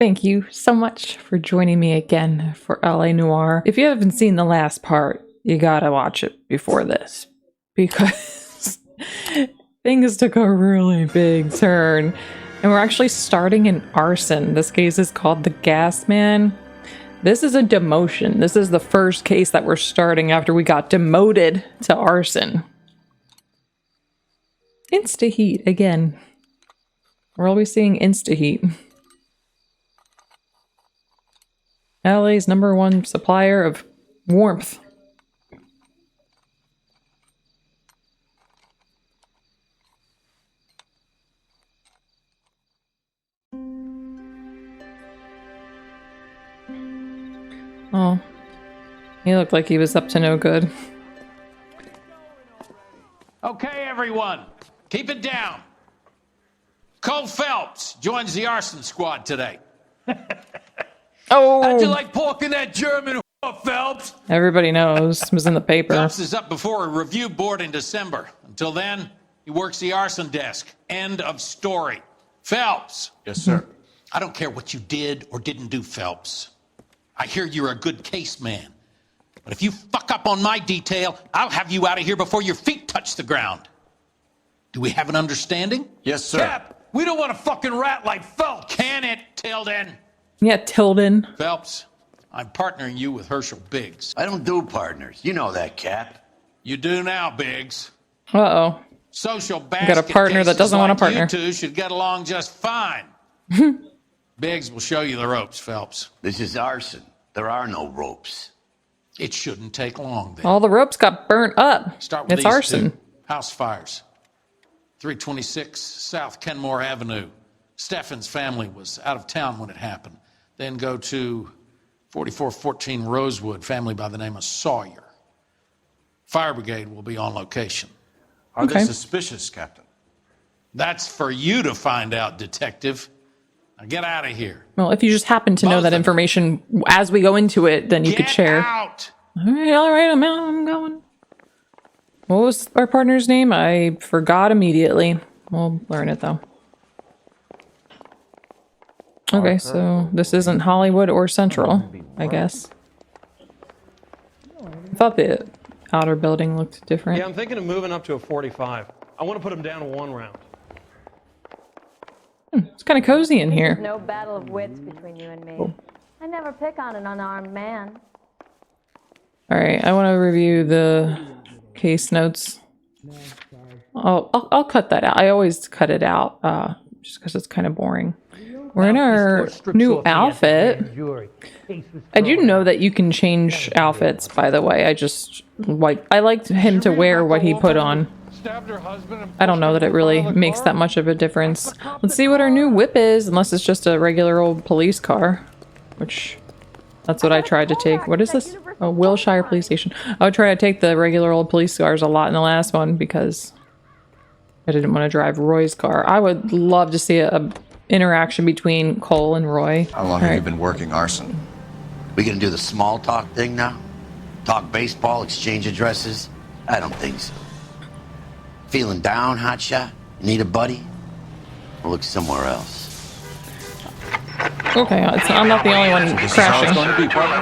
Thank you so much for joining me again for LA Noire. If you haven't seen the last part, you gotta watch it before this, because things took a really big turn. And we're actually starting in Arson. This case is called The Gas Man. This is a demotion. This is the first case that we're starting after we got demoted to Arson. Insta-heat again. We're always seeing insta-heat. LA's #1 supplier of warmth. Oh, he looked like he was up to no good. Okay, everyone, keep it down. Cole Phelps joins the arson squad today. Oh! How'd you like pork in that German Phelps? Everybody knows. It was in the paper. Phelps is up before a review board in December. Until then, he works the arson desk. End of story. Phelps. Yes, sir. I don't care what you did or didn't do, Phelps. I hear you're a good case man. But if you fuck up on my detail, I'll have you out of here before your feet touch the ground. Do we have an understanding? Yes, sir. Cap, we don't want a fucking rat like Phelps. Can it, Tilden? Yeah, Tilden. Phelps, I'm partnering you with Herschel Biggs. I don't do partners. You know that, Cap. You do now, Biggs. Uh-oh. Social basket Got a partner that doesn't want a partner. You two should get along just fine. Biggs will show you the ropes, Phelps. This is arson. There are no ropes. It shouldn't take long, then. All the ropes got burnt up. Start with It's these arson. two. House fires. 326 South Kenmore Avenue. Steffen's family was out of town when it happened. Then go to 4414 Rosewood, family by the name of Sawyer. Fire brigade will be on location. Are Okay. they suspicious, Captain? That's for you to find out, detective. Now get out of here. Well, if you just happen to know Both that of them. information as we go into it, then you could Get share. out! All right, I'm out. I'm going. What was our partner's name? I forgot immediately. We'll learn it, though. Okay, so this isn't Hollywood or Central, I guess. I thought the outer building looked different. Yeah, I'm thinking of moving up to a 45. I want to put him down 1 round. It's kind of cozy in here. No battle of wits between you and me. I never pick on an unarmed man. All right, I want to review the case notes. Oh, I'll cut that out. I always cut it out just because it's kind of boring. We're in our new outfit. I do know that you can change outfits, by the way. I liked him to wear what he put on. I don't know that it really makes that much of a difference. Let's see what our new whip is, unless it's just a regular old police car, which that's what I tried to take. What is this? Oh, Wilshire Police Station. I would try to take the regular old police cars a lot in the last one because I didn't want to drive Roy's car. I would love to see a interaction between Cole and Roy. How long have you been working arson? We gonna do the small talk thing now? Talk baseball, exchange addresses? I don't think so. Feeling down, hotshot? Need a buddy? Or look somewhere else. Okay, I'm not the only one This is how it's crashing. going to be, partner.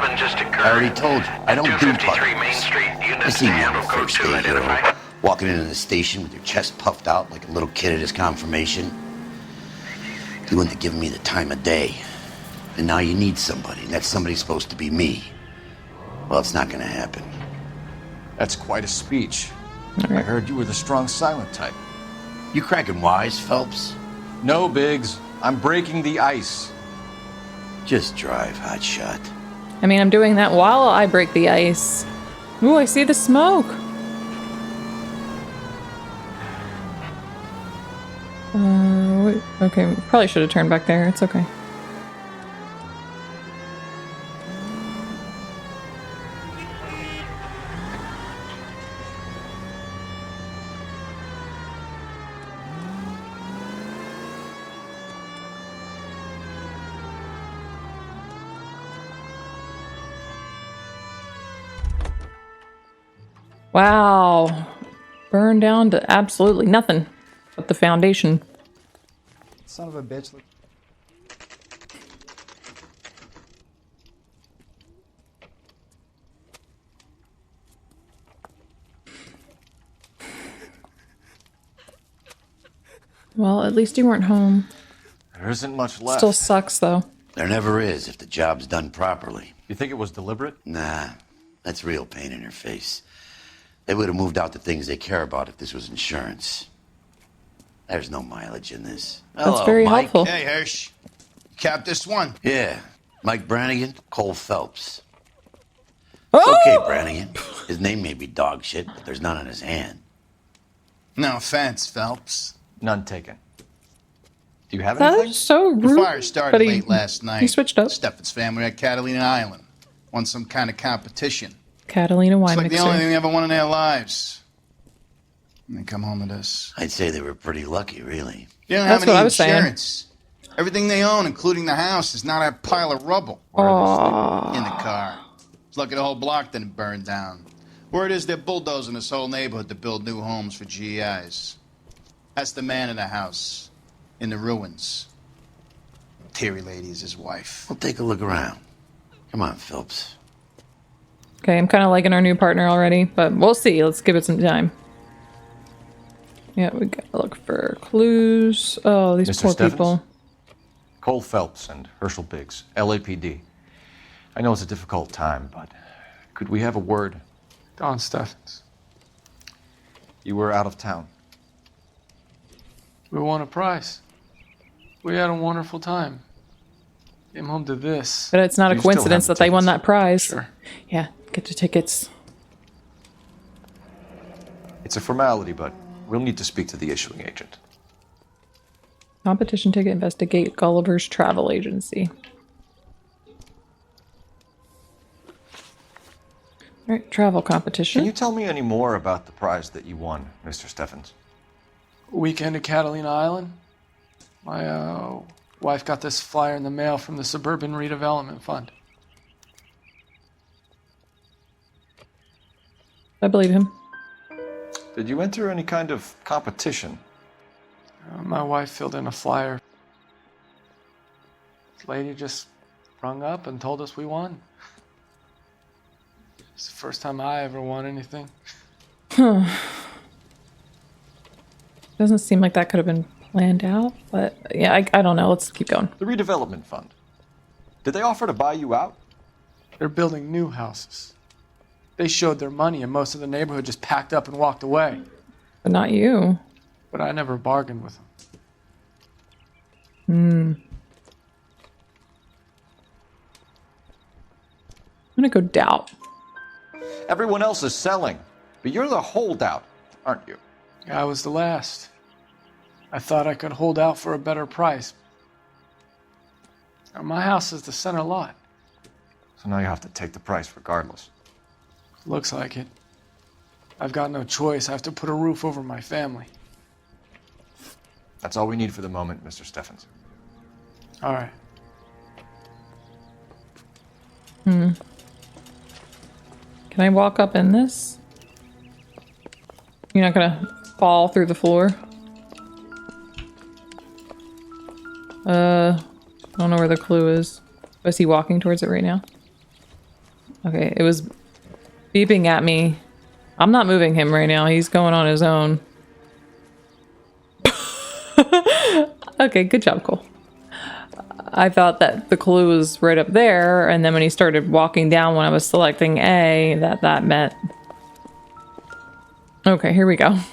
I already told you, I don't do partners. I seen you on the first day, hero. Walking into the station with your chest puffed out like a little kid at his confirmation. You wouldn't have given me the time of day. And now you need somebody, and that somebody's supposed to be me. Well, it's not gonna happen. That's quite a speech. All I right. heard you were the strong silent type. You cracking wise, Phelps? No, Biggs. I'm breaking the ice. Just drive, hotshot. I mean, I'm doing that while I break the ice. Ooh, I see the smoke. Wait, okay, probably should have turned back there. It's okay. Wow. Burned down to absolutely nothing but the foundation. Son of a bitch. Well, at least you weren't home. There isn't much left. Still sucks, though. There never is if the job's done properly. You think it was deliberate? Nah, that's real pain in her face. They would have moved out the things they care about if this was insurance. There's no mileage in this. That's very Mike. helpful. Hey, Hirsch. Cap this one. Yeah, Mike Brannigan, Cole Phelps. Oh! Okay, Brannigan. His name may be dog shit, but there's none on his hand. No offense, Phelps. None taken. Do you have That anything? is so The rude. fire started but late last night. He switched up. Steffen's family at Catalina Island. Won some kind of competition. Catalina wine It's like mixer. the only thing they ever won in their lives. And they come home to this. I'd say they were pretty lucky, really. They don't That's have what any I was saying. insurance. Everything they own, including the house, is not a pile of rubble Aww. in the car. It's lucky the whole block didn't burn down. Word is they're bulldozing this whole neighborhood to build new homes for GIs. That's the man in the house, in the ruins. Terry lady is his wife. We'll take a look around. Come on, Phelps. Okay, I'm kind of liking our new partner already, but we'll see. Let's give it some time. Yeah, we gotta look for clues. Oh, these Mr. poor Stevens? people. Cole Phelps and Herschel Biggs, LAPD. I know it's a difficult time, but could we have a word? Don Steffens. You were out of town. We won a prize. We had a wonderful time. Came home to this. But it's not a You still coincidence have that the they won tickets. that prize. Sure. Yeah, get the tickets. It's a formality, but we'll need to speak to the issuing agent. Competition ticket, investigate Gulliver's Travel Agency. All right, travel competition. Can you tell me any more about the prize that you won, Mr. Steffens? Weekend at Catalina Island. My wife got this flyer in the mail from the Suburban Redevelopment Fund. I believe him. Did you enter any kind of competition? My wife filled in a flyer. This lady just rung up and told us we won. It's the first time I ever won anything. Doesn't seem like that could have been planned out, but yeah, I don't know. Let's keep going. The redevelopment fund. Did they offer to buy you out? They're building new houses. They showed their money and most of the neighborhood just packed up and walked away. But not you. But I never bargained with them. I'm gonna go doubt. Everyone else is selling, but you're the holdout, aren't you? I was the last. I thought I could hold out for a better price. My house is the center lot. So now you have to take the price regardless. Looks like it. I've got no choice. I have to put a roof over my family. That's all we need for the moment, Mr. Steffens. All right. Can I walk up in this? You're not gonna fall through the floor? I don't know where the clue is. Oh, is he walking towards it right now? Okay, it was beeping at me. I'm not moving him right now. He's going on his own. Okay, good job, Cole. I thought that the clue was right up there, and then when he started walking down when I was selecting A, that meant... Okay, here we go. I'm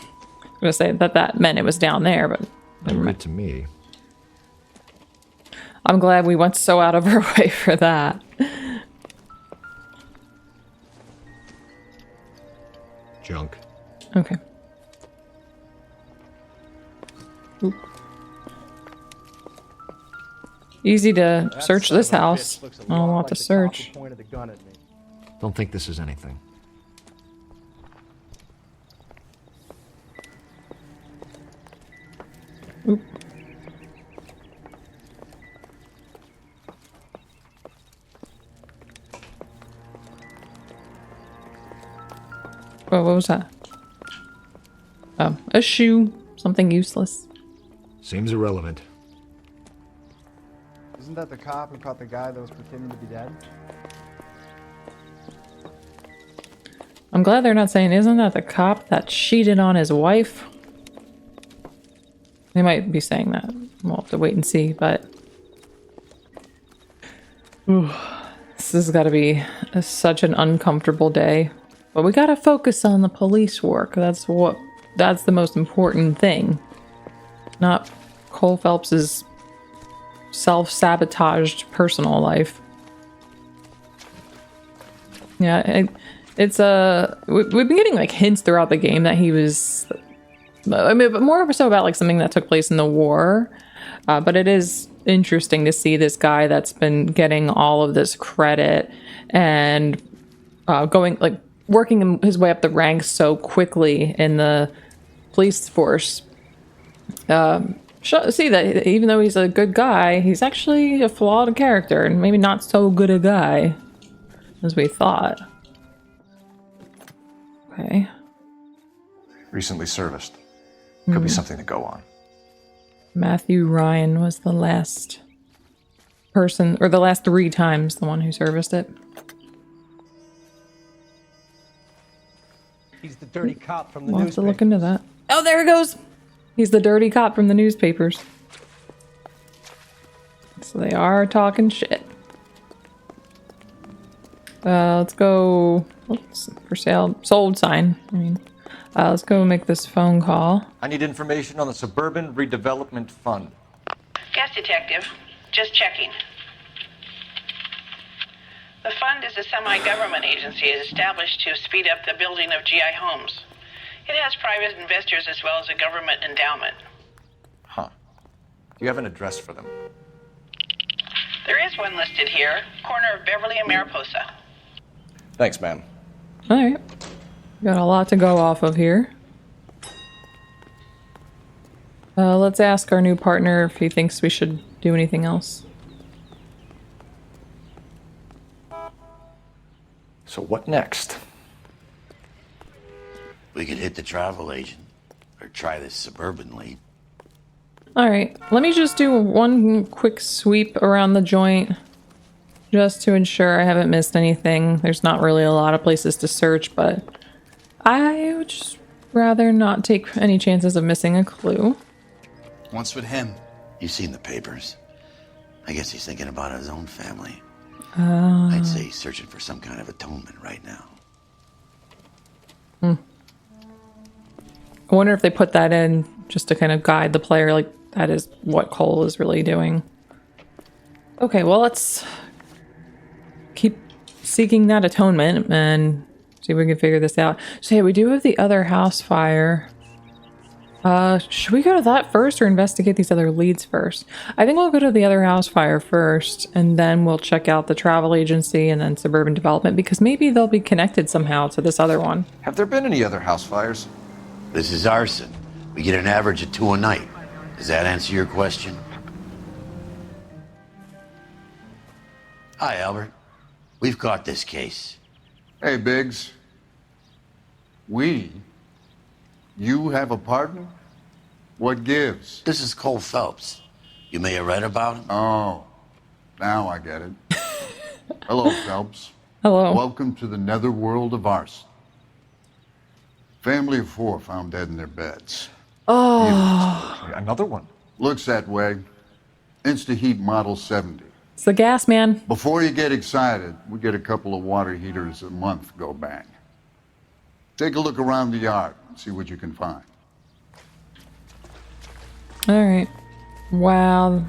gonna say that meant it was down there, but never mind. to me. I'm glad we went so out of our way for that. Junk. Okay. Oop. Easy to search this house. I don't want to search. Don't think this is anything. Oop. Oh, what was that? Oh, a shoe. Something useless. Seems irrelevant. Isn't that the cop who caught the guy that was pretending to be dead? I'm glad they're not saying, isn't that the cop that cheated on his wife? They might be saying that. We'll have to wait and see, but... Ooh, this has got to be such an uncomfortable day. But we got to focus on the police work. That's the most important thing. Not Cole Phelps's self-sabotaged personal life. Yeah, it's we've been getting like hints throughout the game that he was, I mean, but more so about like something that took place in the war. But it is interesting to see this guy that's been getting all of this credit and working his way up the ranks so quickly in the police force. See that even though he's a good guy, he's actually a flawed character and maybe not so good a guy as we thought. Okay. Recently serviced. Could be something to go on. Matthew Ryan was the last person, or the last 3 times, the one who serviced it. He's the dirty cop from the We'll have to newspaper. look into that. Oh, there it goes! He's the dirty cop from the newspapers. So they are talking shit. Let's go... Oops, for sale. Sold sign, I mean. Let's go make this phone call. I need information on the Suburban Redevelopment Fund. Yes, Detective. Just checking. The fund is a semi-government agency established to speed up the building of GI homes. It has private investors as well as a government endowment. Huh. Do you have an address for them? There is one listed here, corner of Beverly and Mariposa. Thanks, man. Alright. Got a lot to go off of here. Let's ask our new partner if he thinks we should do anything else. So what next? We could hit the travel agent or try this suburban lead. Alright, let me just do one quick sweep around the joint just to ensure I haven't missed anything. There's not really a lot of places to search, but I would just rather not take any chances of missing a clue. What's with him? You've seen the papers. I guess he's thinking about his own family. I'd say he's searching for some kind of atonement right now. I wonder if they put that in just to kind of guide the player, like that is what Cole is really doing. Okay, well, let's keep seeking that atonement and see if we can figure this out. So yeah, we do have the other house fire. Should we go to that first or investigate these other leads first? I think we'll go to the other house fire first, and then we'll check out the travel agency and then suburban development, because maybe they'll be connected somehow to this other one. Have there been any other house fires? This is Arson. We get an average of 2 a night. Does that answer your question? Hi, Albert. We've got this case. Hey, Biggs. You have a partner? What gives? This is Cole Phelps. You may have read about him. Oh, now I get it. Hello, Phelps. Hello. Welcome to the netherworld of Arson. Family of 4 found dead in their beds. Oh. Another one. Looks that way. Insta-Heat Model 70. It's the gas man. Before you get excited, we get a couple of water heaters a month go bang. Take a look around the yard and see what you can find. Alright. Wow.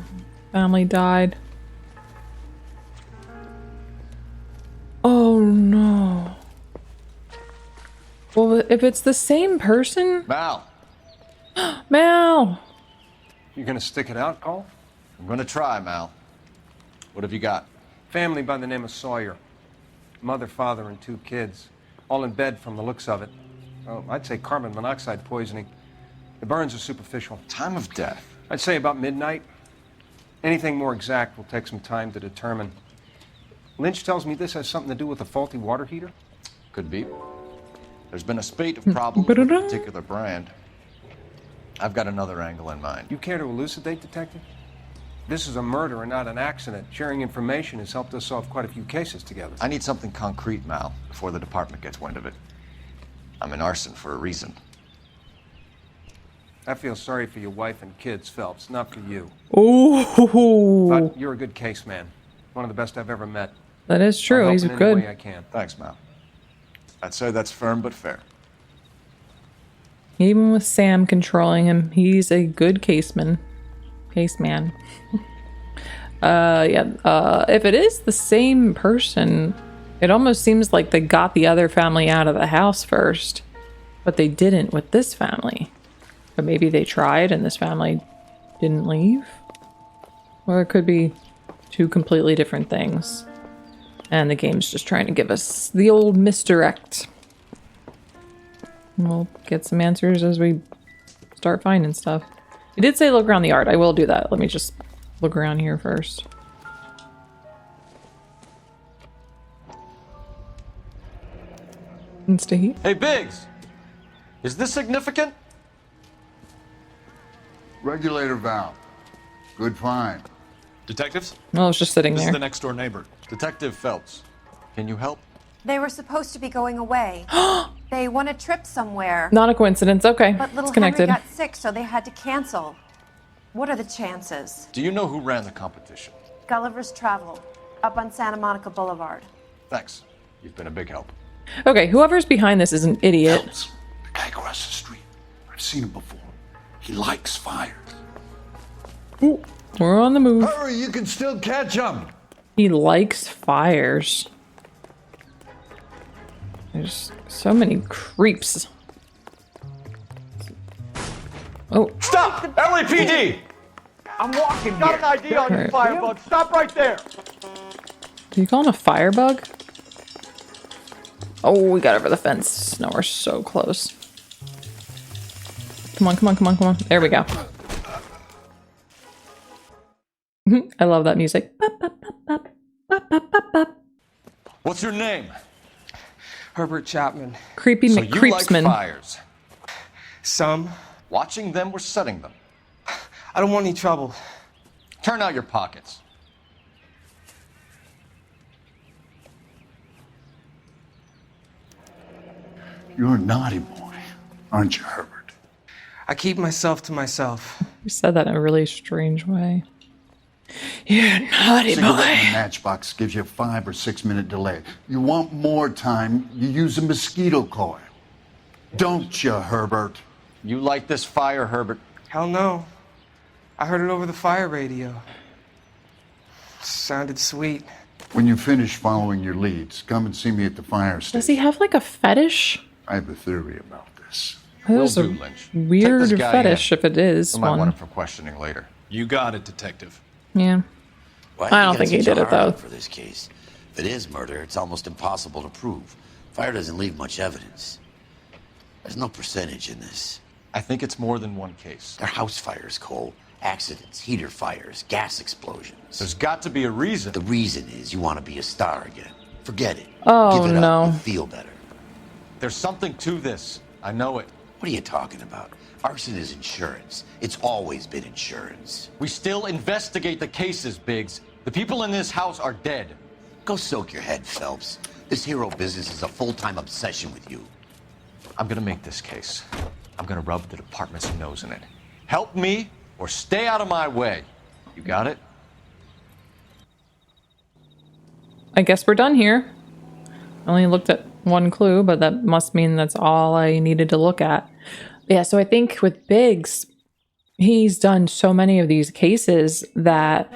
Family died. Oh no. Well, if it's the same person... Mal! Mal! You gonna stick it out, Cole? I'm gonna try, Mal. What have you got? Family by the name of Sawyer. Mother, father, and 2 kids. All in bed from the looks of it. Well, I'd say carbon monoxide poisoning. The burns are superficial. Time of death? I'd say about midnight. Anything more exact will take some time to determine. Lynch tells me this has something to do with a faulty water heater. Could be. There's been a spate of problems with a particular brand. I've got another angle in mind. You care to elucidate, Detective? This is a murder and not an accident. Sharing information has helped us solve quite a few cases together. I need something concrete, Mal, before the department gets wind of it. I'm in Arson for a reason. I feel sorry for your wife and kids, Phelps, not for you. Ooh. But you're a good case man. One of the best I've ever met. That is true. I'll help He's in any good. way I can. Thanks, Mal. I'd say that's firm but fair. Even with Sam controlling him, he's a good caseman. Caseman. If it is the same person, it almost seems like they got the other family out of the house first, but they didn't with this family. But maybe they tried and this family didn't leave. Or it could be two completely different things. And the game's just trying to give us the old misdirect. We'll get some answers as we start finding stuff. It did say look around the yard. I will do that. Let me just look around here first. Insta heat. Hey, Biggs! Is this significant? Regulator valve. Good find. Detectives? Well, it's just sitting This there. is the next door neighbor. Detective Phelps, can you help? They were supposed to be going away. They won a trip somewhere. Not a coincidence. Okay, But little it's connected. Henry got sick, so they had to cancel. What are the chances? Do you know who ran the competition? Gulliver's Travel, up on Santa Monica Boulevard. Thanks. You've been a big help. Okay, whoever's behind this is an idiot. Phelps, the guy across the street. I've seen him before. He likes fires. Ooh, we're on the move. Hurry, you can still catch him. He likes fires. There's so many creeps. Oh. Stop! LAPD! I'm walking Got here. an ID on you, Alright. firebug. Stop right there. Do you call him a firebug? Oh, we got over the fence. No, we're so close. Come on, come on, come on, come on. There we go. I love that music. What's your name? Herbert Chapman. Creepy So you like McCreepsman. fires. Some. Watching them or setting them? I don't want any trouble. Turn out your pockets. You're a naughty boy, aren't you, Herbert? I keep myself to myself. You said that in a really strange way. You're naughty Cigarette in boy. the matchbox gives you a 5 or 6 minute delay. You want more time, you use a mosquito coil. Don't you, Herbert? You like this fire, Herbert? Hell no. I heard it over the fire radio. Sounded sweet. When you finish following your leads, come and see me at the fire station. Does he have like a fetish? I have a theory about this. That is a do, Lynch. weird Take this guy fetish in. if it is I might want one. him for questioning later. You got it, detective. Yeah. Why I don't you think he got such did a it, though. hard-on for this case? If it is murder, it's almost impossible to prove. Fire doesn't leave much evidence. There's no percentage in this. I think it's more than one case. They're house fires, Cole. Accidents, heater fires, gas explosions. There's got to be a reason. The reason is you want to be a star again. Forget it. Oh, Give it no. up. You'll feel better. There's something to this. I know it. What are you talking about? Arson is insurance. It's always been insurance. We still investigate the cases, Biggs. The people in this house are dead. Go soak your head, Phelps. This hero business is a full-time obsession with you. I'm gonna make this case. I'm gonna rub the department's nose in it. Help me or stay out of my way. You got it? I guess we're done here. I only looked at one clue, but that must mean that's all I needed to look at. Yeah, so I think with Biggs, he's done so many of these cases that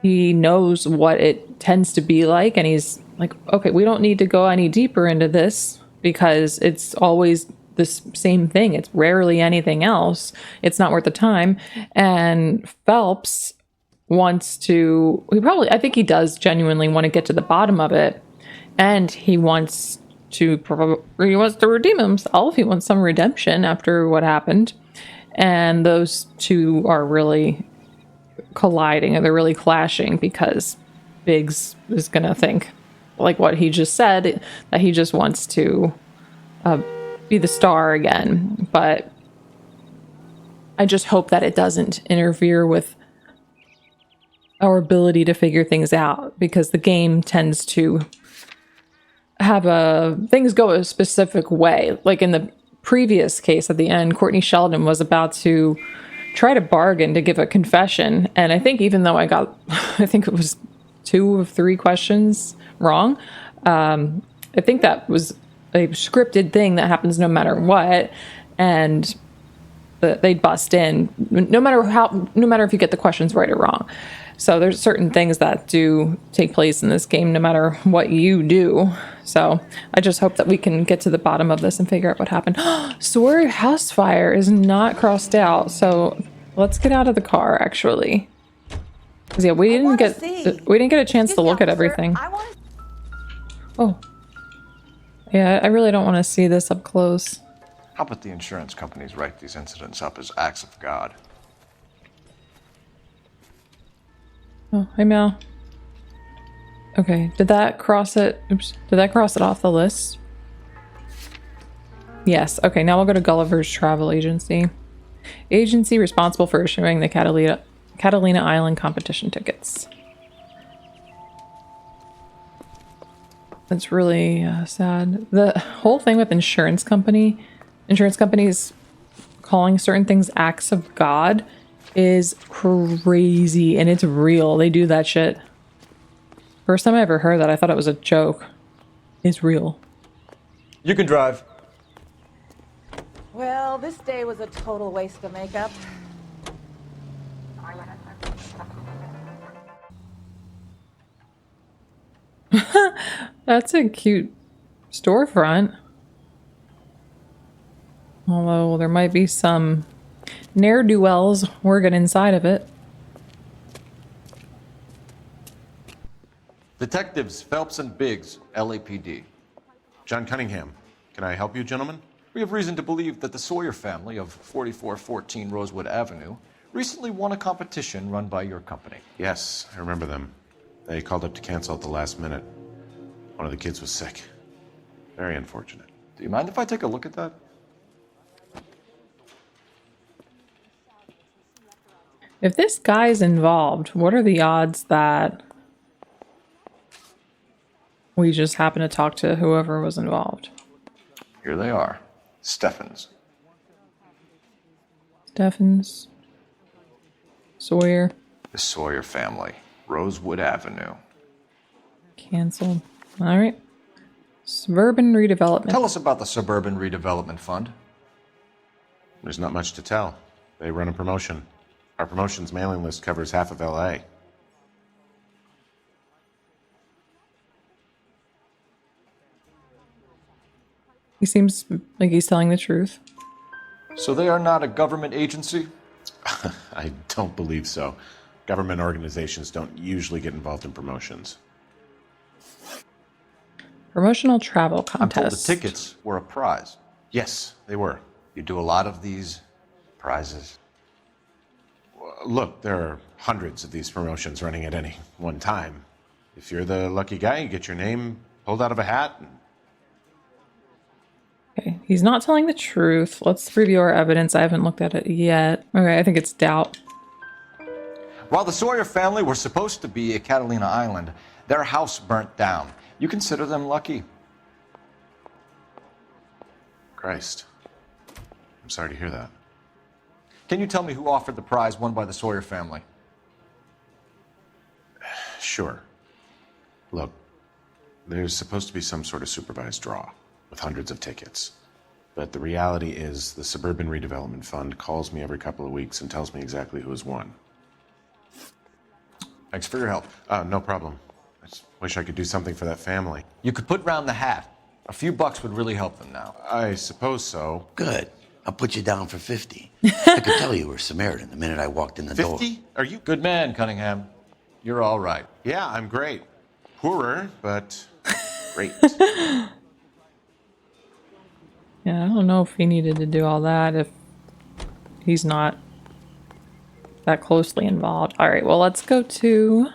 he knows what it tends to be like, and he's like, okay, we don't need to go any deeper into this because it's always the same thing. It's rarely anything else. It's not worth the time. And Phelps wants to, I think he does genuinely want to get to the bottom of it. And he wants to redeem himself. He wants some redemption after what happened. And those two are really colliding, and they're really clashing because Biggs is going to think, like what he just said, that he just wants to be the star again. But I just hope that it doesn't interfere with our ability to figure things out, because the game tends to have things go a specific way. Like in the previous case at the end, Courtney Sheldon was about to try to bargain to give a confession. And I think even though I got, I think it was 2 of 3 questions wrong, I think that was a scripted thing that happens no matter what. And they'd bust in no matter if you get the questions right or wrong. So there's certain things that do take place in this game no matter what you do. So I just hope that we can get to the bottom of this and figure out what happened. Sawyer house fire is not crossed out. So let's get out of the car actually. Cause yeah, we didn't get a chance to look at everything. Oh. Yeah, I really don't want to see this up close. How about the insurance companies write these incidents up as acts of God? Oh, hi Mel. Okay, did that cross it? Oops. Did that cross it off the list? Yes. Okay, now we'll go to Gulliver's Travel Agency. Agency responsible for issuing the Catalina Island competition tickets. That's really sad. The whole thing with insurance companies calling certain things acts of God is crazy, and it's real. They do that shit. First time I ever heard that, I thought it was a joke. It's real. You can drive. Well, this day was a total waste of makeup. That's a cute storefront. Although there might be some ne'er-do-wells working inside of it. Detectives Phelps and Biggs, LAPD. John Cunningham. Can I help you, gentlemen? We have reason to believe that the Sawyer family of 4414 Rosewood Avenue recently won a competition run by your company. Yes, I remember them. They called up to cancel at the last minute. One of the kids was sick. Very unfortunate. Do you mind if I take a look at that? If this guy's involved, what are the odds that we just happen to talk to whoever was involved? Here they are. Steffens. Steffens. Sawyer. The Sawyer family. Rosewood Avenue. Canceled. All right. Suburban redevelopment. Tell us about the Suburban Redevelopment Fund. There's not much to tell. They run a promotion. Our promotions mailing list covers half of LA. He seems like he's telling the truth. So they are not a government agency? I don't believe so. Government organizations don't usually get involved in promotions. Promotional travel I'm told contest. the tickets were a prize. Yes, they were. You do a lot of these prizes? Look, there are hundreds of these promotions running at any one time. If you're the lucky guy, you get your name pulled out of a hat. Okay, he's not telling the truth. Let's review our evidence. I haven't looked at it yet. Okay, I think it's doubt. While the Sawyer family were supposed to be at Catalina Island, their house burnt down. You consider them lucky? Christ. I'm sorry to hear that. Can you tell me who offered the prize won by the Sawyer family? Sure. Look, there's supposed to be some sort of supervised draw with hundreds of tickets. But the reality is the Suburban Redevelopment Fund calls me every couple of weeks and tells me exactly who has won. Thanks for your help. No problem. I just wish I could do something for that family. You could put round the hat. A few bucks would really help them now. I suppose so. Good. I'll put you down for 50. I could tell you were Samaritan the minute I walked in the door. 50? Are you? Good man, Cunningham. You're all right. Yeah, I'm great. Poorer, but great. Yeah, I don't know if he needed to do all that if he's not that closely involved. All right, well, let's go to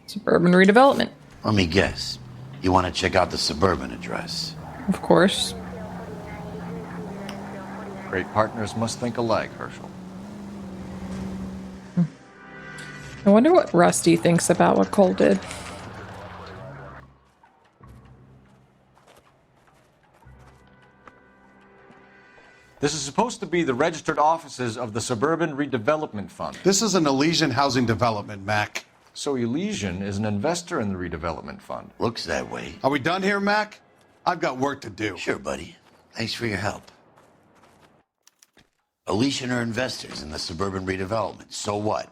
Suburban Redevelopment. Let me guess. You want to check out the Suburban address? Of course. Great partners must think alike, Herschel. I wonder what Rusty thinks about what Cole did. This is supposed to be the registered offices of the Suburban Redevelopment Fund. This is an Elysian housing development, Mac. So Elysian is an investor in the redevelopment fund. Looks that way. Are we done here, Mac? I've got work to do. Sure, buddy. Thanks for your help. Elysian are investors in the suburban redevelopment. So what?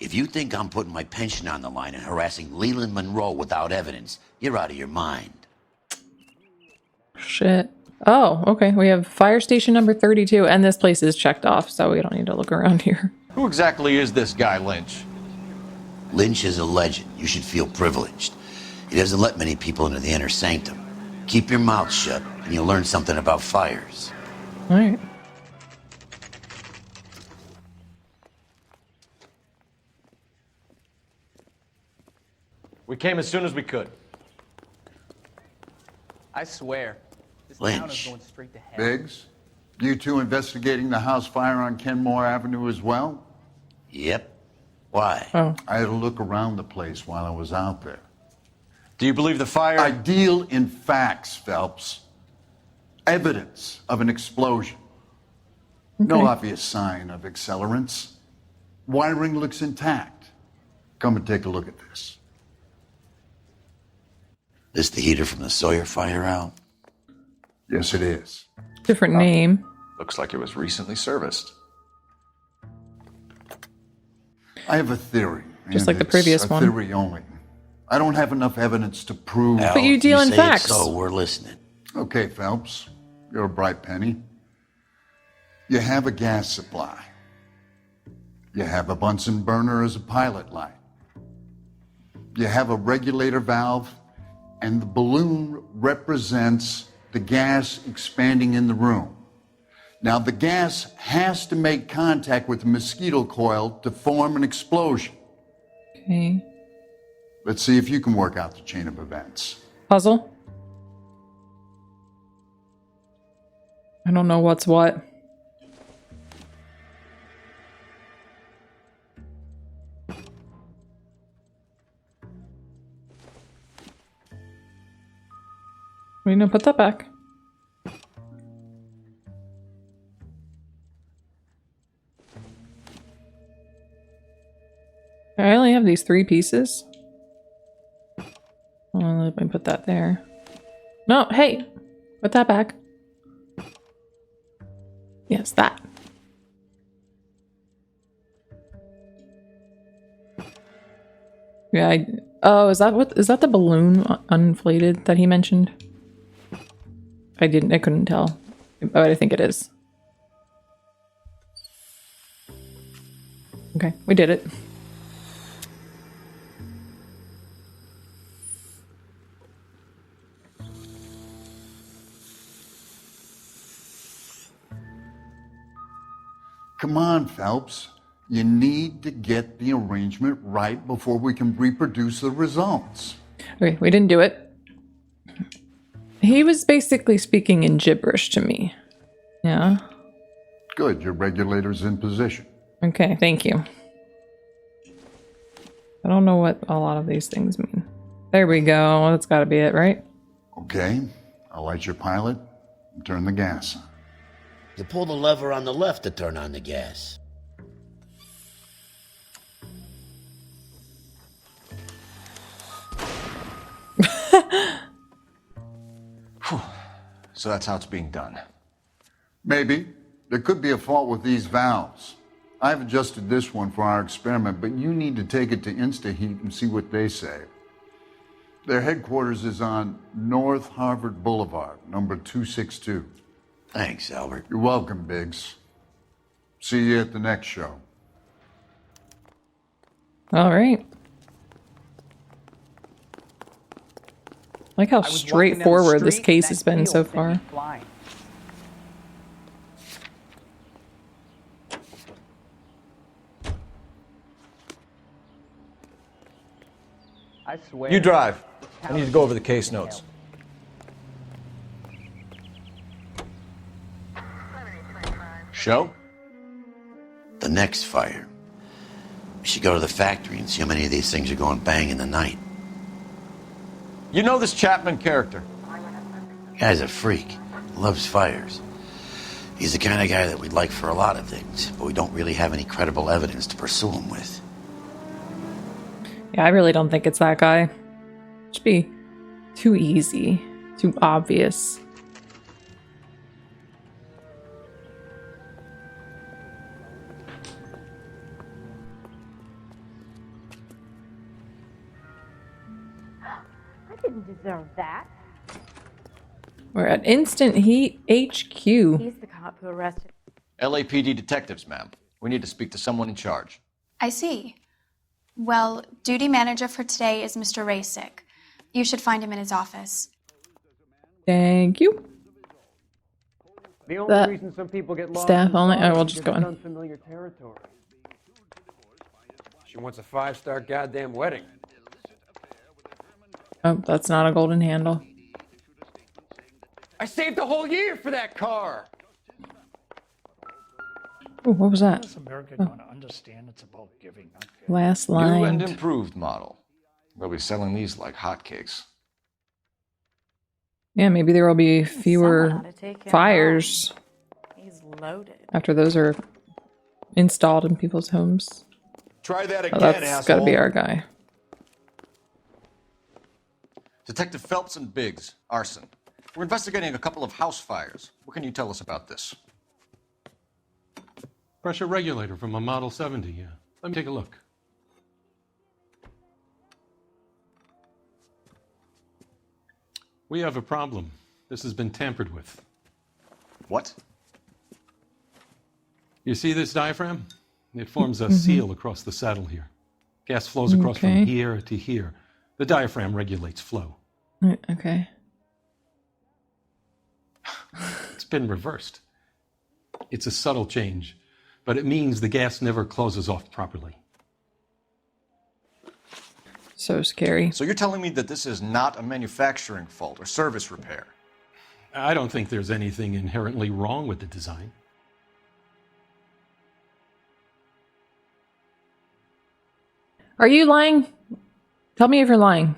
If you think I'm putting my pension on the line and harassing Leland Monroe without evidence, you're out of your mind. Shit. Oh, okay. We have fire station number 32, and this place is checked off, so we don't need to look around here. Who exactly is this guy, Lynch? Lynch is a legend. You should feel privileged. He doesn't let many people into the inner sanctum. Keep your mouth shut, and you'll learn something about fires. All right. We came as soon as we could. I swear, this town is Lynch. going straight to hell. Biggs, you two investigating the house fire on Kenmore Avenue as well? Yep. Why? Oh. I had a look around the place while I was out there. Do you believe the fire... I deal in facts, Phelps. Evidence of an explosion. No obvious sign of accelerants. Wiring looks intact. Come and take a look at this. This the heater from the Sawyer fire, Al? Yes, it is. Different name. Looks like it was recently serviced. I have a theory. Just and like the it's previous a one. theory only. I don't have enough evidence to prove... Al, But you deal in say facts. It's so we're listening. Okay, Phelps. You're a bright penny. You have a gas supply. You have a Bunsen burner as a pilot light. You have a regulator valve, and the balloon represents the gas expanding in the room. Now, the gas has to make contact with the mosquito coil to form an explosion. Okay. Let's see if you can work out the chain of events. Puzzle. I don't know what's what. We're gonna put that back. I only have these 3 pieces. Well, let me put that there. No, hey! Put that back. Yes, that. Yeah, oh, is that the balloon uninflated that he mentioned? I couldn't tell. But I think it is. Okay, we did it. Come on, Phelps. You need to get the arrangement right before we can reproduce the results. Okay, we didn't do it. He was basically speaking in gibberish to me. Yeah. Good, your regulator's in position. Okay, thank you. I don't know what a lot of these things mean. There we go. That's got to be it, right? Okay, I'll light your pilot and turn the gas on. You pull the lever on the left to turn on the gas. So that's how it's being done. Maybe. There could be a fault with these valves. I've adjusted this one for our experiment, but you need to take it to InstaHeat and see what they say. Their headquarters is on North Harvard Boulevard, number 262. Thanks, Albert. You're welcome, Biggs. See you at the next show. All right. Like how straightforward this case has been so far. I swear. You drive. I need to go over the case notes. Show? The next fire. We should go to the factory and see how many of these things are going bang in the night. You know this Chapman character? Guy's a freak. Loves fires. He's the kind of guy that we'd like for a lot of things, but we don't really have any credible evidence to pursue him with. Yeah, I really don't think it's that guy. It should be too easy, too obvious. I didn't deserve that. We're at Instant Heat HQ. He's the cop who arrested. LAPD detectives, ma'am. We need to speak to someone in charge. I see. Well, duty manager for today is Mr. Rasick. You should find him in his office. Thank you. The only reason some people get lost staff in only. Florida Oh, we'll is just because go in. it's unfamiliar territory. She wants a 5-star goddamn wedding. Oh, that's not a golden handle. I saved a whole year for that car. Oh, what was that? How's America going to understand it's about giving, not getting? Last New line. and improved model. They'll be selling these like hotcakes. Yeah, maybe there will be fewer Someone ought to take him fires home. He's loaded. after those are installed in people's homes. Try that Oh, again, that's got to be our guy. Detective Phelps and Biggs, Arson. We're investigating a couple of house fires. What can you tell us about this? Pressure regulator from a Model 70, yeah. Let me take a look. We have a problem. This has been tampered with. What? You see this diaphragm? It forms a seal across the saddle here. Gas flows across from here to here. The diaphragm regulates flow. Okay. It's been reversed. It's a subtle change, but it means the gas never closes off properly. So scary. So you're telling me that this is not a manufacturing fault or service repair? I don't think there's anything inherently wrong with the design. Are you lying? Tell me if you're lying.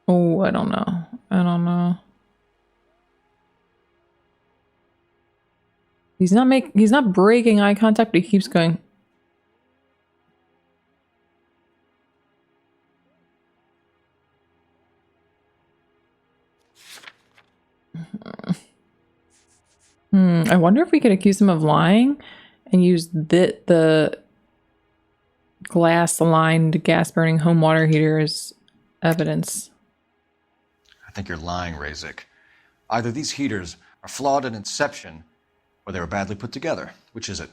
Oh, I don't know. I don't know. He's not breaking eye contact, but he keeps going. I wonder if we could accuse him of lying and use the glass-lined, gas-burning home water heater as evidence. I think you're lying, Rasick. Either these heaters are flawed in inception, or they were badly put together. Which is it?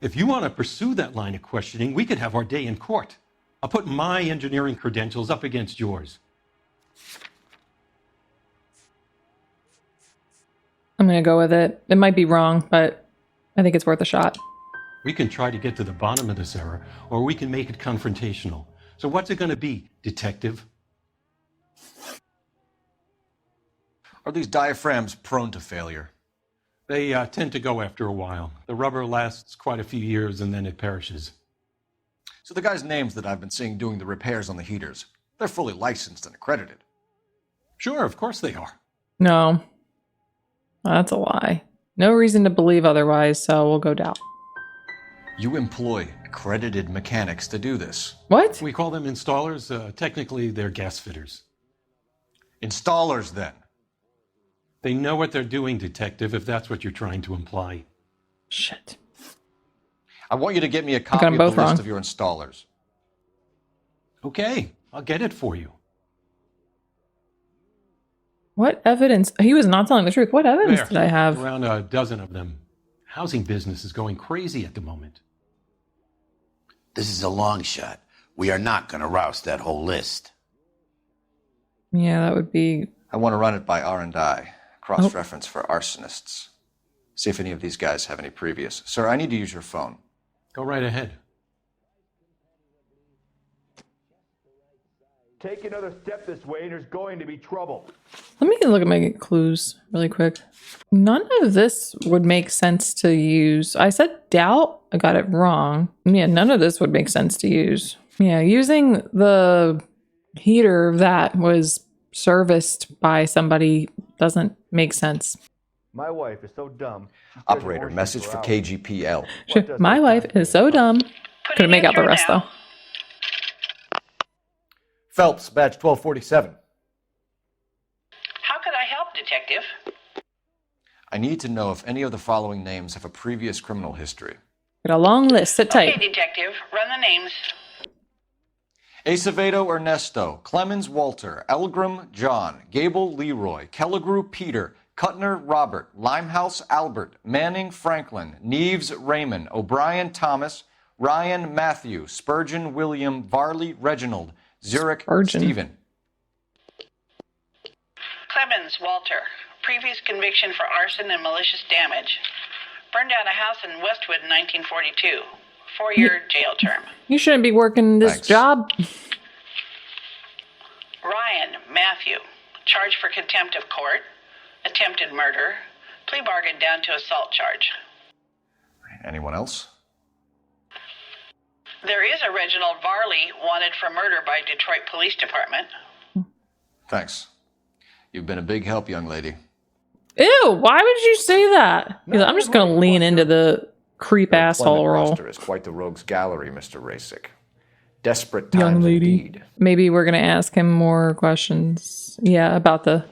If you want to pursue that line of questioning, we could have our day in court. I'll put my engineering credentials up against yours. I'm gonna go with it. It might be wrong, but I think it's worth a shot. We can try to get to the bottom of this error, or we can make it confrontational. So what's it going to be, detective? Are these diaphragms prone to failure? They tend to go after a while. The rubber lasts quite a few years and then it perishes. So the guys' names that I've been seeing doing the repairs on the heaters, they're fully licensed and accredited. Sure, of course they are. No. That's a lie. No reason to believe otherwise, so we'll go doubt. You employ accredited mechanics to do this. What? We call them installers. Technically, they're gas fitters. Installers, then. They know what they're doing, detective, if that's what you're trying to imply. Shit. I want you to get me a copy of the list of your installers. Okay, I'll get it for you. What evidence? He was not telling the truth. What evidence did I have? Around a dozen of them. Housing business is going crazy at the moment. This is a long shot. We are not going to rouse that whole list. Yeah, that would be... I want to run it by R&I. Cross-reference for arsonists. See if any of these guys have any previous. Sir, I need to use your phone. Go right ahead. Take another step this way and there's going to be trouble. Let me look at my clues really quick. None of this would make sense to use. I said doubt. I got it wrong. Yeah, none of this would make sense to use. Yeah, using the heater that was serviced by somebody doesn't make sense. My wife is so dumb. Operator, message for KGPL. My wife is so dumb. Couldn't make out the rest, though. Phelps, badge 1247. How could I help, Detective? I need to know if any of the following names have a previous criminal history. Got a long list. Sit tight. Okay, Detective. Run the names. Acevedo Ernesto, Clemens Walter, Elgram John, Gable Leroy, Kelligrew Peter, Cutner Robert, Limehouse Albert, Manning Franklin, Neves Raymond, O'Brien Thomas, Ryan Matthew, Spurgeon William, Varley Reginald, Zurich Stephen. Clemens Walter. Previous conviction for arson and malicious damage. Burned down a house in Westwood in 1942. 4-year jail term. You shouldn't be working this job. Ryan Matthew. Charged for contempt of court. Attempted murder. Plea bargain down to assault charge. Anyone else? There is a Reginald Varley wanted for murder by Detroit Police Department. Thanks. You've been a big help, young lady. Ew, why would you say that? Because I'm just going to lean into the creep asshole role. Is quite the rogues gallery, Mr. Rasick. Desperate times Young lady. indeed. Maybe we're going to ask him more questions. Yeah, about the...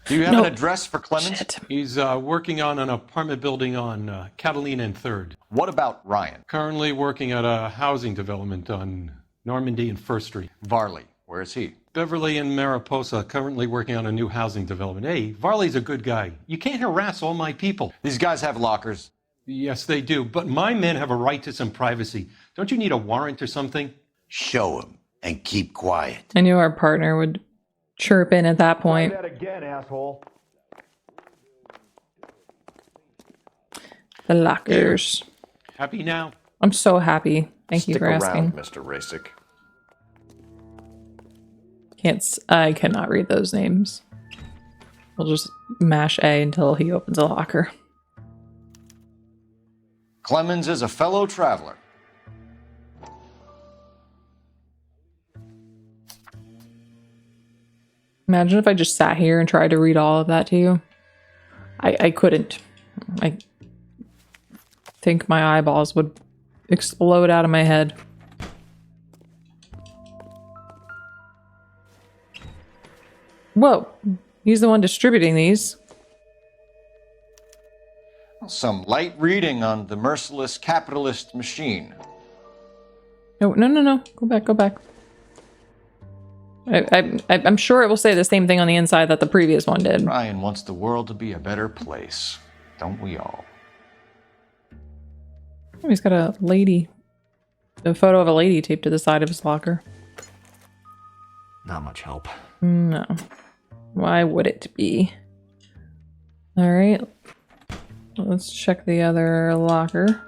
Do you have an address for Clemens? Shit. He's working on an apartment building on Catalina and 3rd. What about Ryan? Currently working at a housing development on Normandy and 1st Street. Varley, where is he? Beverly and Mariposa, currently working on a new housing development. Hey, Varley's a good guy. You can't harass all my people. These guys have lockers. Yes, they do. But my men have a right to some privacy. Don't you need a warrant or something? Show him and keep quiet. I knew our partner would chirp in at that point. Try that again, asshole. The lockers. Happy now? I'm so happy. Thank you Stick for asking. around, Mr. Rasick. I cannot read those names. We'll just mash A until he opens a locker. Clemens is a fellow traveler. Imagine if I just sat here and tried to read all of that to you. I couldn't. I think my eyeballs would explode out of my head. Whoa, he's the one distributing these. Some light reading on the merciless capitalist machine. No. Go back. I'm sure it will say the same thing on the inside that the previous one did. Ryan wants the world to be a better place. Don't we all? Oh, he's got a photo of a lady taped to the side of his locker. Not much help. No. Why would it be? All right. Let's check the other locker.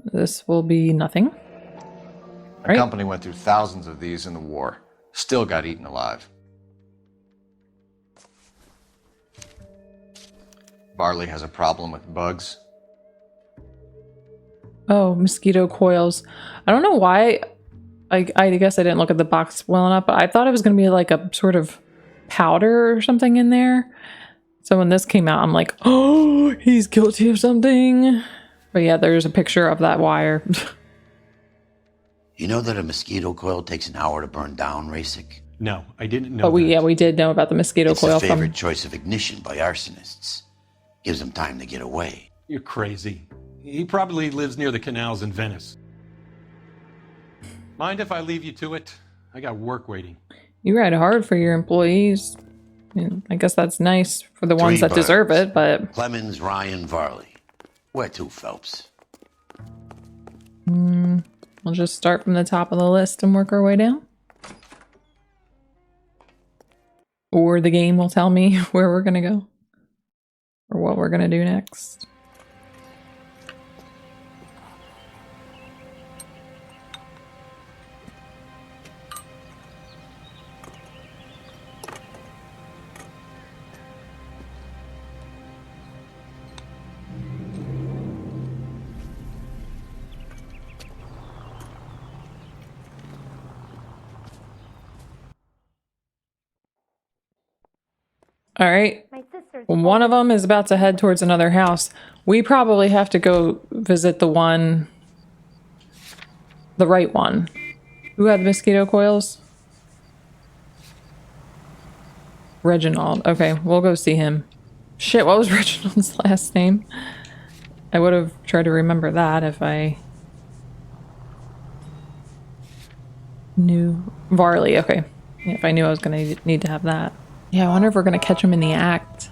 This will be nothing. The company went through thousands of these in the war. Still got eaten alive. Varley has a problem with bugs. Oh, mosquito coils. I don't know why. I guess I didn't look at the box well enough, but I thought it was going to be like a sort of powder or something in there. So when this came out, I'm like, oh, he's guilty of something. But yeah, there's a picture of that wire. You know that a mosquito coil takes an hour to burn down, Rasick? No, I didn't know But we did know about the mosquito It's coil the favorite from... choice of ignition by arsonists. Gives them time to get away. You're crazy. He probably lives near the canals in Venice. Mind if I leave you to it? I got work waiting. You ride hard for your employees. I guess that's nice for the ones that deserve it, but... Clemens, Ryan, Varley. Where to, Phelps? We'll just start from the top of the list and work our way down. Or the game will tell me where we're gonna go. Or what we're gonna do next. All right. One of them is about to head towards another house. We probably have to go visit the right one. Who had the mosquito coils? Reginald. Okay, we'll go see him. Shit, what was Reginald's last name? I would have tried to remember that if I knew. Varley, okay. Yeah, if I knew I was gonna need to have that. Yeah, I wonder if we're gonna catch him in the act.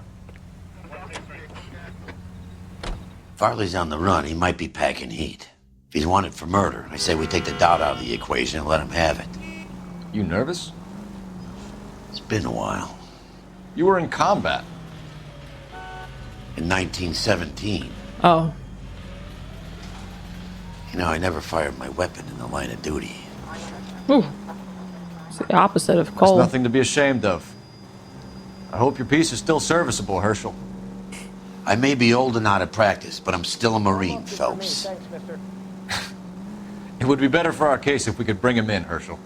Farley's on the run. He might be packing heat. If he's wanted for murder, I say we take the doubt out of the equation and let him have it. You nervous? It's been a while. You were in combat. In 1917. Oh. You know, I never fired my weapon in the line of duty. Ooh. It's the opposite of Cole. There's nothing to be ashamed of. I hope your piece is still serviceable, Herschel. I may be old and out of practice, but I'm still a Marine, Phelps. Thanks, mister. It would be better for our case if we could bring him in, Herschel.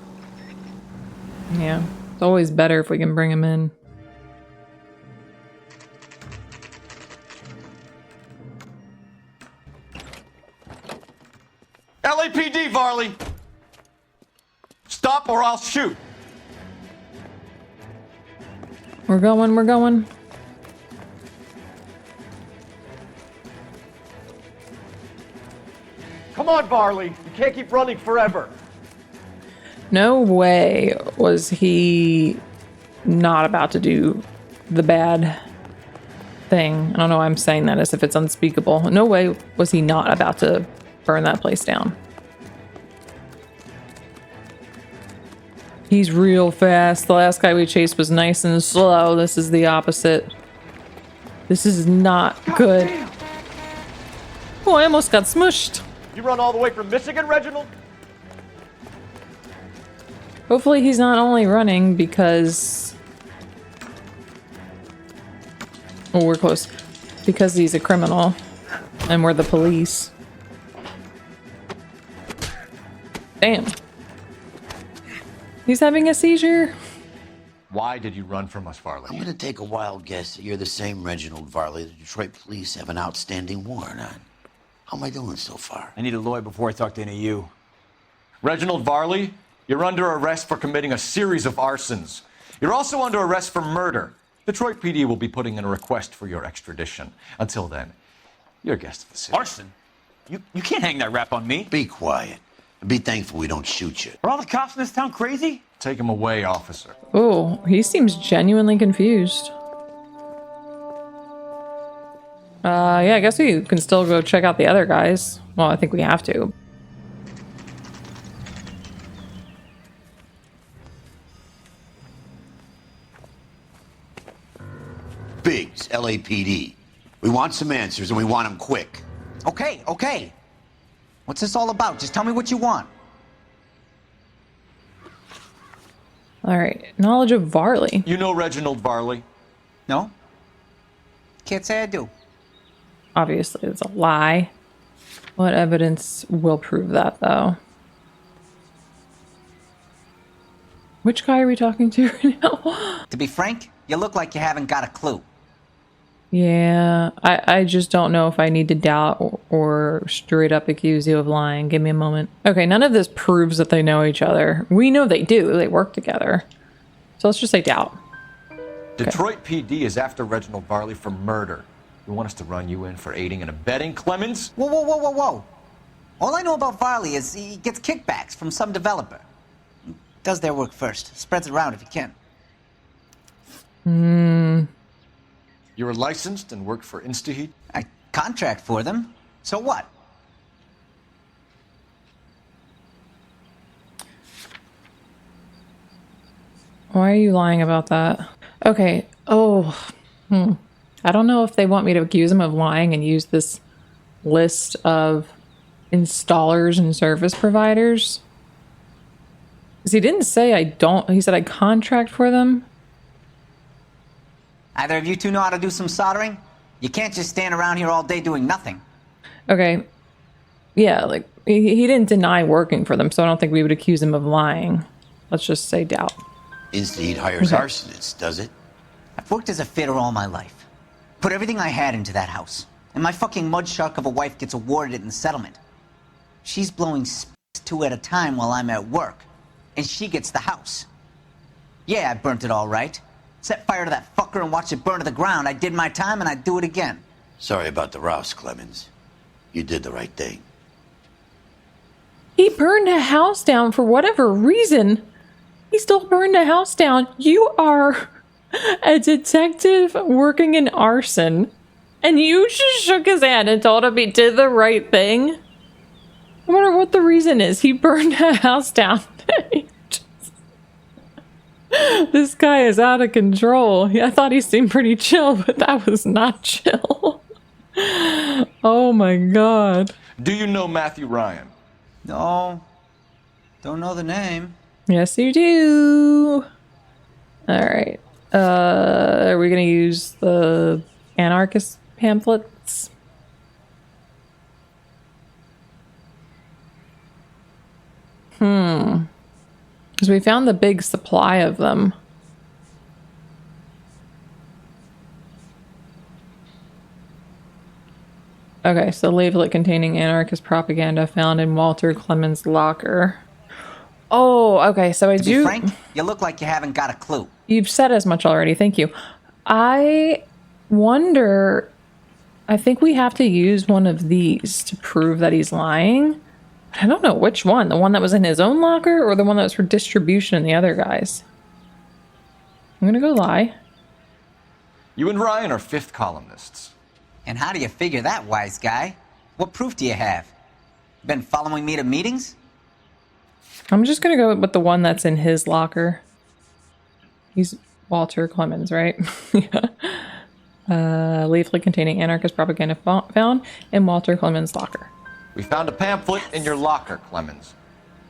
Yeah. It's always better if we can bring him in. LAPD, Varley! Stop or I'll shoot! We're going, we're going. Come on, Varley. You can't keep running forever. No way was he not about to do the bad thing. I don't know why I'm saying that as if it's unspeakable. No way was he not about to burn that place down. He's real fast. The last guy we chased was nice and slow. This is the opposite. This is not good. Oh, I almost got smushed. You run all the way from Michigan, Reginald? Hopefully he's not only running because... Oh, we're close. Because he's a criminal. And we're the police. Damn. He's having a seizure. Why did you run from us, Varley? I'm gonna take a wild guess that you're the same Reginald Varley the Detroit police have an outstanding warrant on. How am I doing so far? I need a lawyer before I talk to any of you. Reginald Varley, you're under arrest for committing a series of arsons. You're also under arrest for murder. Detroit PD will be putting in a request for your extradition. Until then, you're a guest of the city. Arson? You can't hang that rap on me. Be quiet. And be thankful we don't shoot you. Are all the cops in this town crazy? Take him away, officer. Oh, he seems genuinely confused. Yeah, I guess we can still go check out the other guys. Well, I think we have to. Biggs, LAPD. We want some answers and we want them quick. Okay. What's this all about? Just tell me what you want. Alright, knowledge of Varley. You know Reginald Varley? No? Can't say I do. Obviously, it's a lie. What evidence will prove that, though? Which guy are we talking to right now? To be frank, you look like you haven't got a clue. Yeah, I just don't know if I need to doubt or straight up accuse you of lying. Give me a moment. Okay, none of this proves that they know each other. We know they do. They work together. So let's just say doubt. Detroit PD is after Reginald Varley for murder. You want us to run you in for aiding and abetting, Clemens? Whoa. All I know about Varley is he gets kickbacks from some developer. Does their work first. Spreads it around if he can. You're licensed and work for InstaHeat? I contract for them. So what? Why are you lying about that? Okay. I don't know if they want me to accuse him of lying and use this list of installers and service providers. Because he didn't say I don't. He said I contract for them. Either of you two know how to do some soldering? You can't just stand around here all day doing nothing. Okay. Yeah, like, he didn't deny working for them, so I don't think we would accuse him of lying. Let's just say doubt. InstaHeat hires arsonists, does it? I've worked as a fitter all my life. Put everything I had into that house. And my fucking mud shark of a wife gets awarded it in the settlement. She's blowing two at a time while I'm at work. And she gets the house. Yeah, I burnt it all right. Set fire to that fucker and watched it burn to the ground. I did my time and I'd do it again. Sorry about the rouse, Clemens. You did the right thing. He burned a house down for whatever reason. He still burned a house down. You are a detective working in arson, and you just shook his hand and told him he did the right thing? No matter what the reason is, he burned a house down. This guy is out of control. I thought he seemed pretty chill, but that was not chill. Oh my god. Do you know Matthew Ryan? No. Don't know the name. Yes, you do. Alright. Are we gonna use the anarchist pamphlets? Because we found the big supply of them. Okay, so leaflet containing anarchist propaganda found in Walter Clemens' locker. Oh, okay, so To be frank, you look like you haven't got a clue. You've said as much already, thank you. I wonder... I think we have to use one of these to prove that he's lying. I don't know which one. The one that was in his own locker or the one that was for distribution in the other guys. I'm gonna go lie. You and Ryan are fifth columnists. And how do you figure that, wise guy? What proof do you have? Been following me to meetings? I'm just gonna go with the one that's in his locker. He's Walter Clemens, right? Yeah. Leaflet containing anarchist propaganda found in Walter Clemens' locker. We found a pamphlet in your locker, Clemens.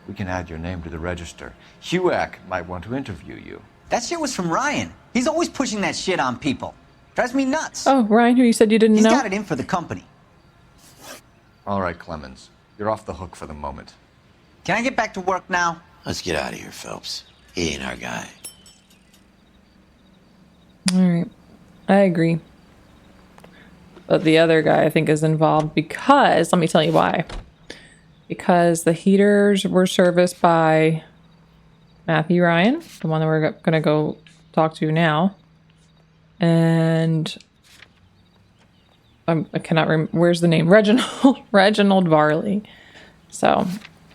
We can add your name to the register. HUAC might want to interview you. That shit was from Ryan. He's always pushing that shit on people. Drives me nuts. Oh, Ryan, who you said you didn't know? He's got it in for the company. All right, Clemens. You're off the hook for the moment. Can I get back to work now? Let's get out of here, Phelps. He ain't our guy. Alright. I agree. But the other guy, I think, is involved because... Let me tell you why. Because the heaters were serviced by Matthew Ryan, the one that we're going to go talk to now. And... I cannot remember... Where's the name? Reginald Varley. So,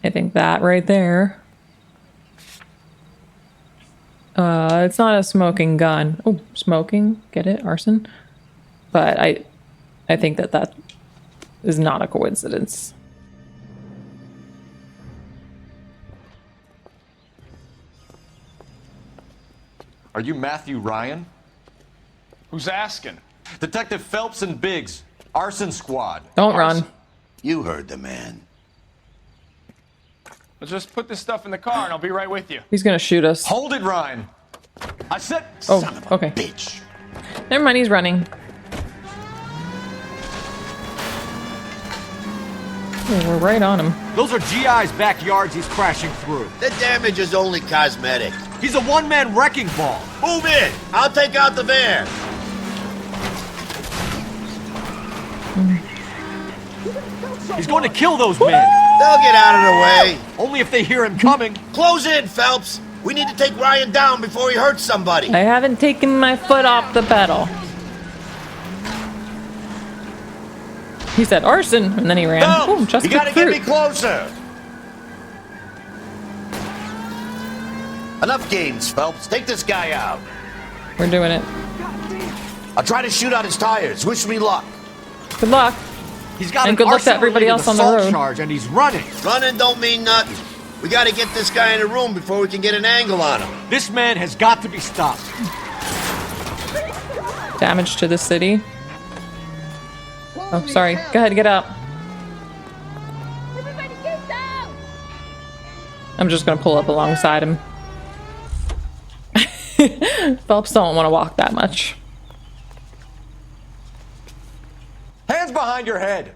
I think that right there... it's not a smoking gun. Oh, smoking. Get it? Arson. But I think that is not a coincidence. Are you Matthew Ryan? Who's asking? Detective Phelps and Biggs. Arson Squad. Don't run. You heard the man. Let's just put this stuff in the car and I'll be right with you. He's gonna shoot us. Hold it, Ryan. I said... Oh, Son of a okay. bitch. Never mind, he's running. Oh, we're right on him. Those are GI's backyards he's crashing through. The damage is only cosmetic. He's a one-man wrecking ball. Move in. I'll take out the van. He's going to kill those men. They'll get out of the way. Only if they hear him coming. Close in, Phelps. We need to take Ryan down before he hurts somebody. I haven't taken my foot off the pedal. He said arson, and then he ran. Phelps, Ooh, just you gotta get me closer. Enough games, Phelps. Take this guy out. We're doing it. I'll try to shoot out his tires. Wish me luck. Good luck. He's got and good luck to everybody else on the road. Charge and he's running. Running don't mean nothing. We gotta get this guy in a room before we can get an angle on him. This man has got to be stopped. Damage to the city. Oh, sorry. Go ahead, get out. Everybody get down! I'm just gonna pull up alongside him. Phelps don't want to walk that much. Hands behind your head.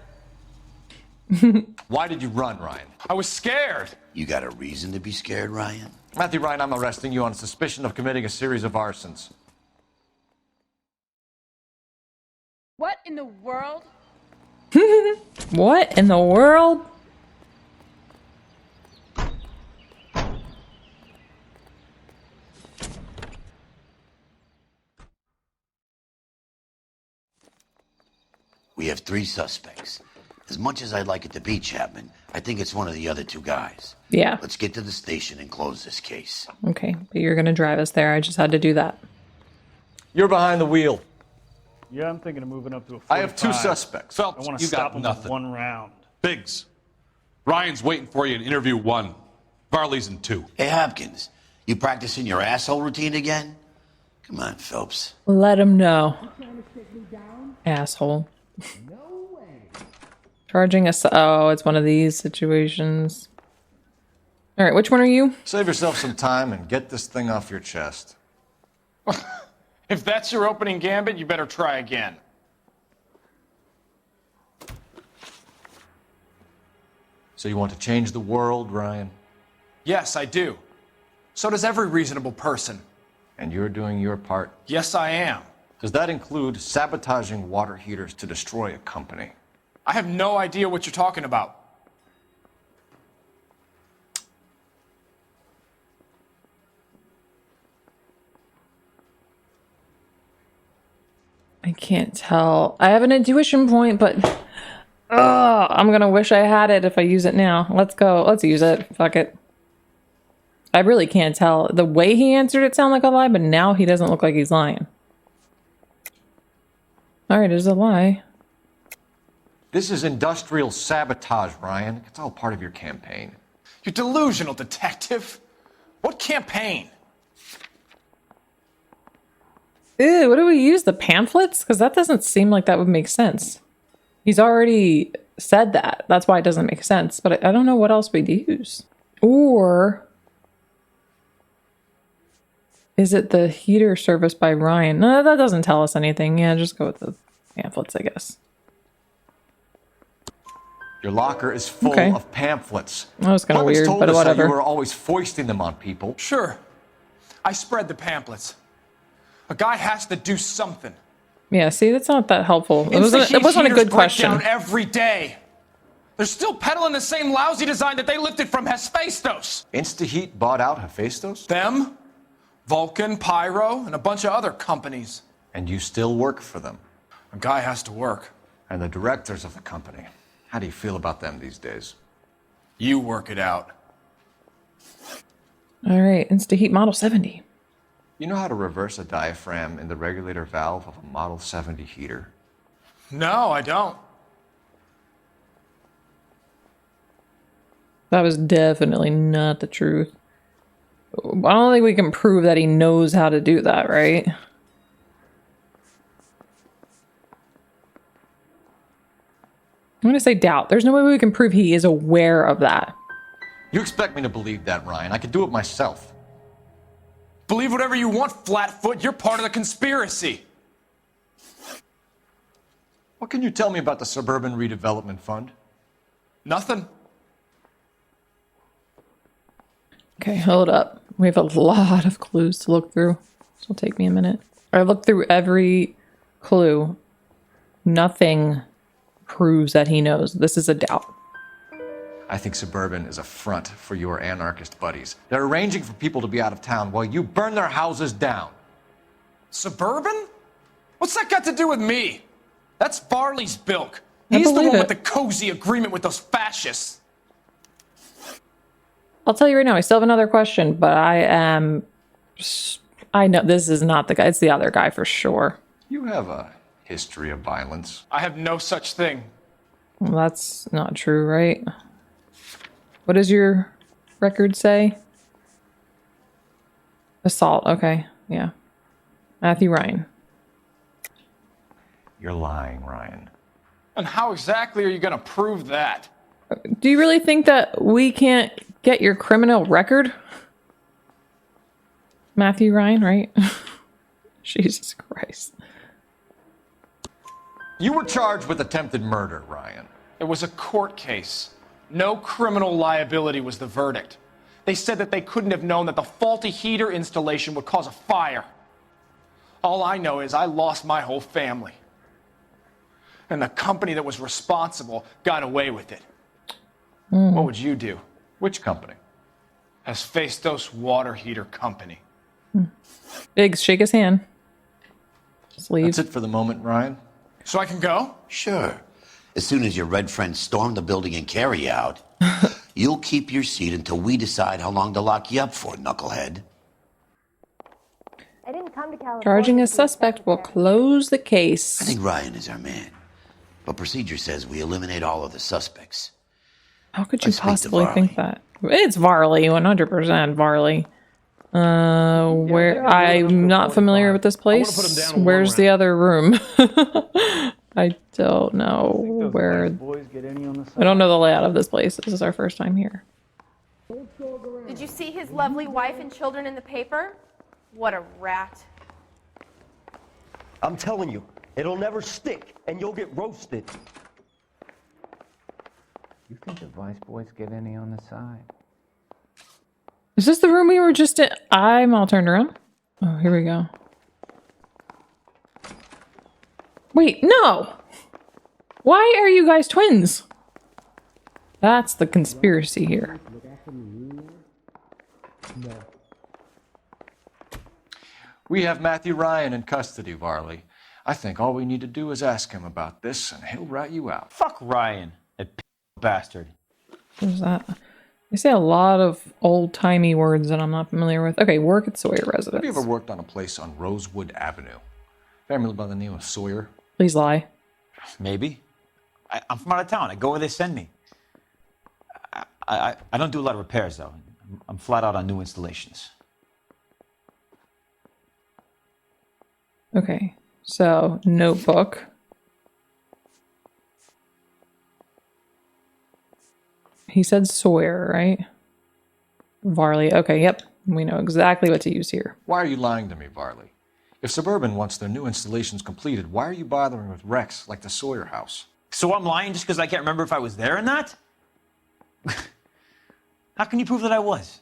Why did you run, Ryan? I was scared. You got a reason to be scared, Ryan? Matthew Ryan, I'm arresting you on suspicion of committing a series of arsons. in the world? What in the world? We have 3 suspects. As much as I'd like it to be Chapman, I think it's one of the other 2 guys. Yeah. Let's get to the station and close this case. Okay, but you're gonna drive us there. I just had to do that. You're behind the wheel. Yeah, I'm thinking of moving up to a 45. I have 2 suspects. I want to you stop got him nothing. with 1 round. Biggs, Ryan's waiting for you in interview 1. Varley's in 2. Hey, Hopkins, you practicing your asshole routine again? Come on, Phelps. Let him know. Asshole. Charging us. Oh, it's one of these situations. All right, which one are you? Save yourself some time and get this thing off your chest. If that's your opening gambit, you better try again. So you want to change the world, Ryan? Yes, I do. So does every reasonable person. And you're doing your part? Yes, I am. Does that include sabotaging water heaters to destroy a company? I have no idea what you're talking about. I can't tell. I have an intuition point, but I'm gonna wish I had it if I use it now. Let's go. Let's use it. Fuck it. I really can't tell. The way he answered it sounded like a lie, but now he doesn't look like he's lying. Alright, it's a lie. This is industrial sabotage, Ryan. It's all part of your campaign. You're delusional, detective. What campaign? Ew, what do we use? The pamphlets? Because that doesn't seem like that would make sense. He's already said that. That's why it doesn't make sense. But I don't know what else we'd use. Or is it the heater service by Ryan? No, that doesn't tell us anything. Yeah, just go with the pamphlets, I guess. Your locker is full Okay. of pamphlets. That was kind of Clemens weird, told but us whatever. How you were always foisting them on people. Sure. I spread the pamphlets. A guy has to do something. Yeah, see, that's not that helpful. It wasn't a good question. Down every day. They're still peddling the same lousy design that they lifted from Hephaestus. InstaHeat bought out Hephaestus? Them, Vulcan, Pyro, and a bunch of other companies. And you still work for them. A guy has to work. And the directors of the company. How do you feel about them these days? You work it out. All right, InstaHeat Model 70. You know how to reverse a diaphragm in the regulator valve of a Model 70 heater? No, I don't. That was definitely not the truth. I don't think we can prove that he knows how to do that, right? I'm going to say doubt. There's no way we can prove he is aware of that. You expect me to believe that, Ryan? I could do it myself. Believe whatever you want, Flatfoot. You're part of the conspiracy. What can you tell me about the Suburban Redevelopment Fund? Nothing. Okay, hold up. We have a lot of clues to look through. This will take me a minute. I looked through every clue. Nothing proves that he knows. This is a doubt. I think Suburban is a front for your anarchist buddies. They're arranging for people to be out of town while you burn their houses down. Suburban? What's that got to do with me? That's Varley's bilk. He's the believe one it. with the cozy agreement with those fascists. I'll tell you right now, I still have another question, but I know this is not the guy. It's the other guy for sure. You have a history of violence. I have no such thing. Well, that's not true, right? What does your record say? Assault. Okay. Yeah. Matthew Ryan. You're lying, Ryan. And how exactly are you going to prove that? Do you really think that we can't get your criminal record? Matthew Ryan, right? Jesus Christ. You were charged with attempted murder, Ryan. It was a court case. No criminal liability was the verdict. They said that they couldn't have known that the faulty heater installation would cause a fire. All I know is I lost my whole family. And the company that was responsible got away with it. Mm. What would you do? Which company? Hephaestus Water Heater Company. Biggs, shake his hand. Just leave. That's it for the moment, Ryan. So I can go? Sure. As soon as your red friends storm the building and carry you out, you'll keep your seat until we decide how long to lock you up for, knucklehead. I didn't come to California. Charging a suspect will close the I case. think Ryan is our man. But procedure says we eliminate all of the suspects. How could you Let's speak to possibly Varley. think that? It's Varley, 100% Varley. Where I'm not familiar with this place. Where's the other room? I don't know where. I don't know the layout of this place. This is our first time here. Did you see his lovely wife and children in the paper? What a rat. I'm telling you, it'll never stick, and you'll get roasted. You think the Vice Boys get any on the side? Is this the room we were just in? I'm all turned around. Oh, here we go. Wait, no! Why are you guys twins? That's the conspiracy here. We have Matthew Ryan in custody, Varley. I think all we need to do is ask him about this, and he'll rat you out. Fuck Ryan, that bastard. What's that? They say a lot of old-timey words that I'm not familiar with. Okay, work at Sawyer residence. Have you ever worked on a place on Rosewood Avenue? Family by the name of Sawyer? Please lie. Maybe. I'm from out of town. I go where they send me. I don't do a lot of repairs, though. I'm flat out on new installations. Okay, so notebook. He said Sawyer, right? Varley. Okay, yep. We know exactly what to use here. Why are you lying to me, Varley? If Suburban wants their new installations completed, why are you bothering with wrecks like the Sawyer house? So I'm lying just because I can't remember if I was there or not? How can you prove that I was?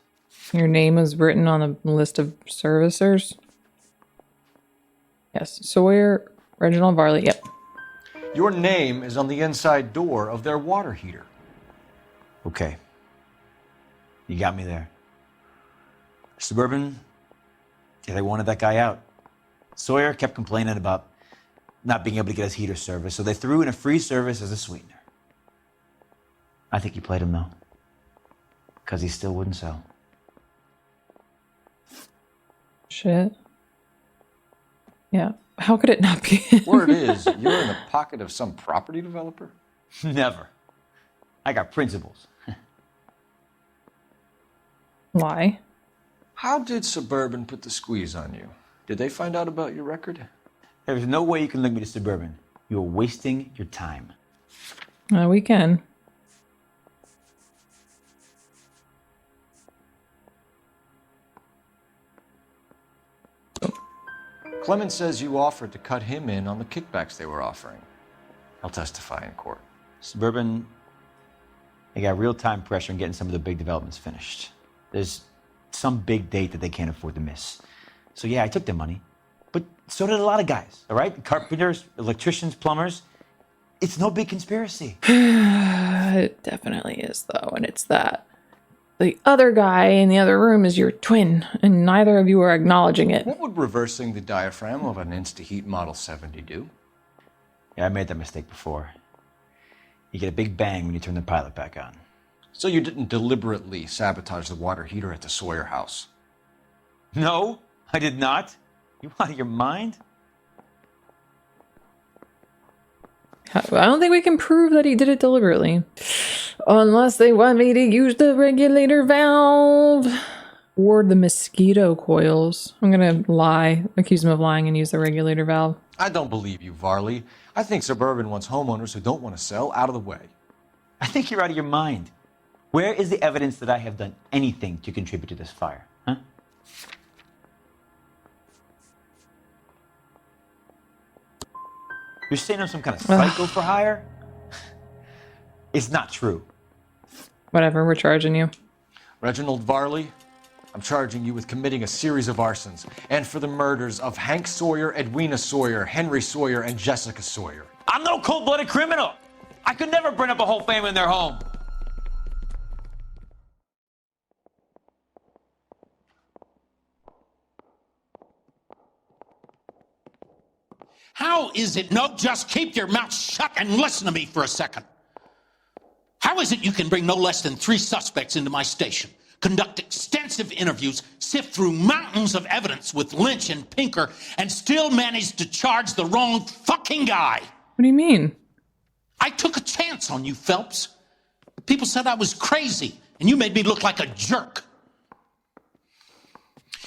Your name is written on the list of servicers. Yes, Sawyer, Reginald Varley. Yep. Your name is on the inside door of their water heater. Okay. You got me there. Suburban, yeah, they wanted that guy out. Sawyer kept complaining about not being able to get his heater service, so they threw in a free service as a sweetener. I think he played him, though. Because he still wouldn't sell. Shit. Yeah. How could it not be? Word is, you're in the pocket of some property developer? Never. I got principles. Why? How did Suburban put the squeeze on you? Did they find out about your record? There's no way you can link me to Suburban. You're wasting your time. We can. Clemens says you offered to cut him in on the kickbacks they were offering. I'll testify in court. Suburban, they got real-time pressure on getting some of the big developments finished. There's some big date that they can't afford to miss. So yeah, I took their money, but so did a lot of guys, all right? Carpenters, electricians, plumbers. It's no big conspiracy. It definitely is, though, and it's that. The other guy in the other room is your twin, and neither of you are acknowledging it. What would reversing the diaphragm of an Instaheat Model 70 do? Yeah, I made that mistake before. You get a big bang when you turn the pilot back on. So you didn't deliberately sabotage the water heater at the Sawyer house? No, I did not. You out of your mind? I don't think we can prove that he did it deliberately. Unless they want me to use the regulator valve. Or the mosquito coils. I'm gonna lie, accuse him of lying and use the regulator valve. I don't believe you, Varley. I think Suburban wants homeowners who don't want to sell out of the way. I think you're out of your mind. Where is the evidence that I have done anything to contribute to this fire? Huh? You're saying I'm some kind of psycho for hire? It's not true. Whatever, we're charging you. Reginald Varley, I'm charging you with committing a series of arsons and for the murders of Hank Sawyer, Edwina Sawyer, Henry Sawyer, and Jessica Sawyer. I'm no cold-blooded criminal. I could never burn up a whole family in their home. How is it? No, just keep your mouth shut and listen to me for a second. How is it you can bring no less than 3 suspects into my station, conduct extensive interviews, sift through mountains of evidence with Lynch and Pinker, and still manage to charge the wrong fucking guy? What do you mean? I took a chance on you, Phelps. People said I was crazy, and you made me look like a jerk.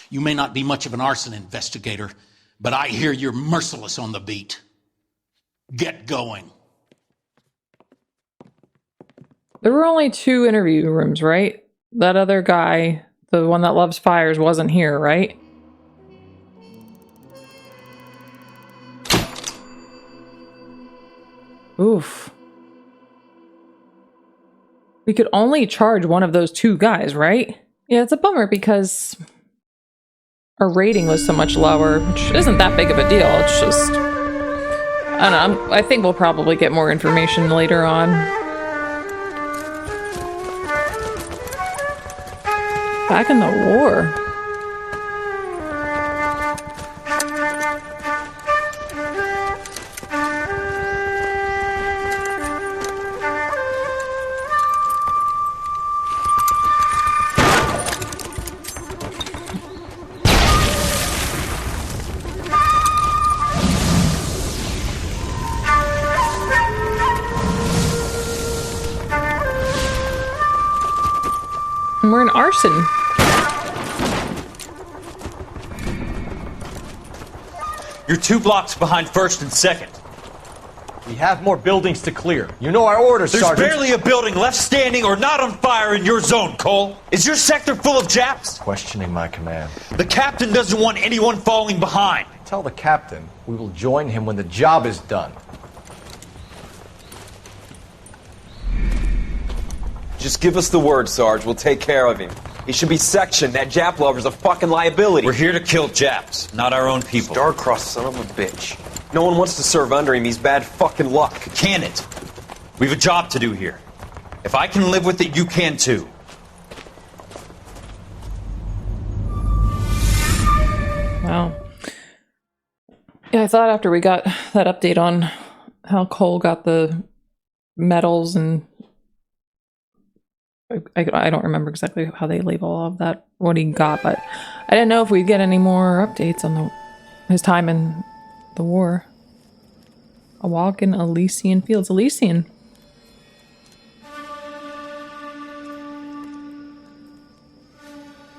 You may not be much of an arson investigator, but I hear you're merciless on the beat. Get going. There were only 2 interview rooms, right? That other guy, the one that loves fires, wasn't here, right? Oof. We could only charge one of those 2 guys, right? Yeah, it's a bummer because our rating was so much lower, which isn't that big of a deal. It's just, I don't know, I think we'll probably get more information later on. Back in the war. And we're in Arson. You're 2 blocks behind 1st and 2nd. We have more buildings to clear. You know our orders, There's Sergeant. barely a building left standing or not on fire in your zone, Cole. Is your sector full of Japs? Questioning my command. The captain doesn't want anyone falling behind. Tell the captain we will join him when the job is done. Just give us the word, Sarge. We'll take care of him. He should be sectioned. That Jap lover's a fucking liability. We're here to kill Japs, not our own people. Star-crossed son of a bitch. No one wants to serve under him. He's bad fucking luck. Can it? We have a job to do here. If I can live with it, you can too. Wow. Yeah, I thought after we got that update on how Cole got the medals and I don't remember exactly how they label all of that, what he got, but I didn't know if we'd get any more updates on his time in the war. A walk in Elysian fields. Elysian.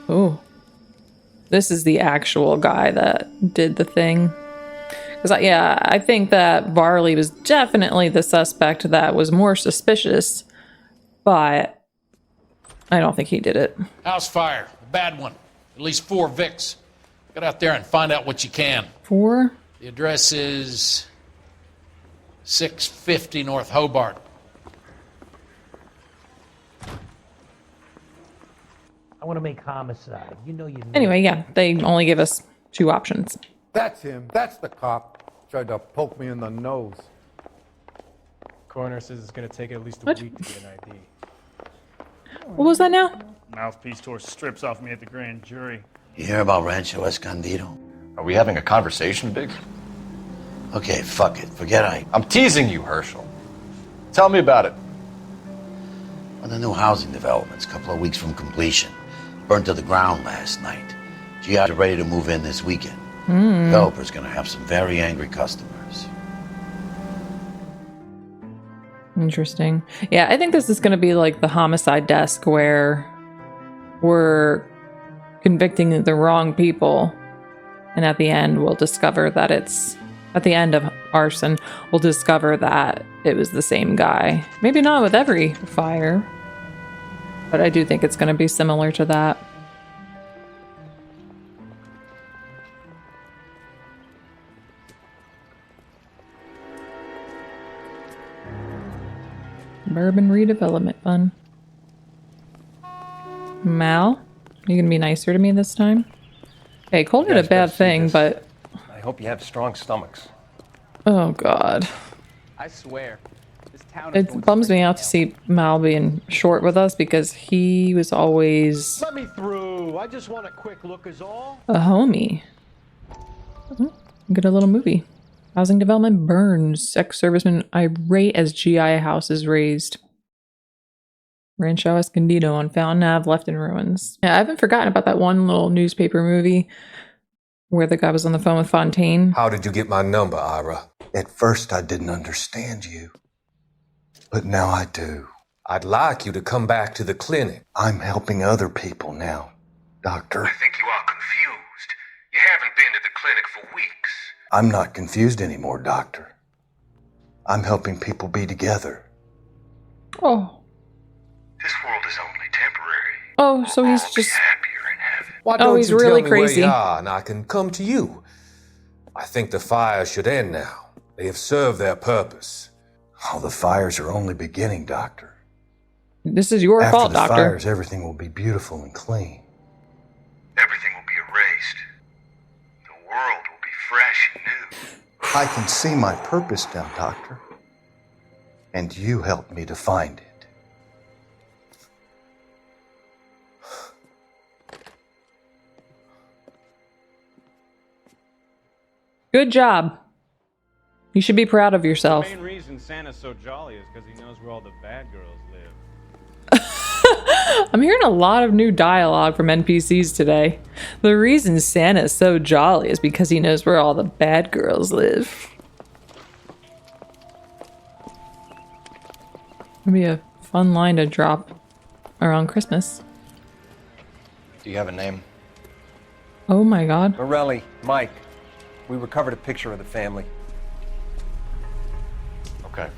Oh. This is the actual guy that did the thing. Because, yeah, I think that Varley was definitely the suspect that was more suspicious, but I don't think he did it. House fire, a bad one. At least 4 Vicks. Get out there and find out what you can. 4? The address is 650 North Hobart. I want to make homicide. You know you know. Anyway, yeah, they only give us 2 options. That's him. That's the cop. Tried to poke me in the nose. Coroner says it's going to take at least a week to get an ID. What was that now? Mouthpiece tore strips off me at the grand jury. You hear about Rancho Escondido? Are we having a conversation, Biggs? Okay, fuck it. Forget I'm teasing you, Herschel. Tell me about it. One of the new housing developments, a couple of weeks from completion. Burned to the ground last night. GIs are ready to move in this weekend. Developer's gonna have some very angry customers. Interesting. Yeah, I think this is going to be like the homicide desk where we're convicting the wrong people. And at the end, we'll discover that it's... At the end of Arson, we'll discover that it was the same guy. Maybe not with every fire, but I do think it's going to be similar to that. Suburban redevelopment fund. Mal, you gonna be nicer to me this time? Hey, Cole did a bad thing, but... I hope you have strong stomachs. Oh, God. I swear, this town is It bums me out to see Mal being short with us because he was always Let me through. I just want a quick look is all. a homie. Oh, get a little movie. Housing development burns. Ex-serviceman irate as GI house is raised. Rancho Escondido on Fountain Ave left in ruins. Yeah, I haven't forgotten about that one little newspaper movie where the guy was on the phone with Fontaine. How did you get my number, Ira? At first I didn't understand you, but now I do. I'd like you to come back to the clinic. I'm helping other people now, Doctor. I think you are confused. You haven't been to the clinic for weeks. I'm not confused anymore, Doctor. I'm helping people be together. Oh. This world is only temporary. Oh, so he's just... Why Oh, don't he's you really tell me crazy. where you are and I can come to you? I think the fires should end now. They have served their purpose. Oh, the fires are only beginning, Doctor. This is your fault, After the Doctor. fires, everything will be beautiful and clean. Everything will be erased. The world will be fresh and new. I can see my purpose now, Doctor. And you helped me to find it. Good job. You should be proud of yourself. The main reason Santa's so jolly is because he knows where all the bad girls live. I'm hearing a lot of new dialogue from NPCs today. The reason Santa's so jolly is because he knows where all the bad girls live. It'd be a fun line to drop around Christmas. Do you have a name? Oh my god. Morelli, Mike. We recovered a picture of the family. Okay.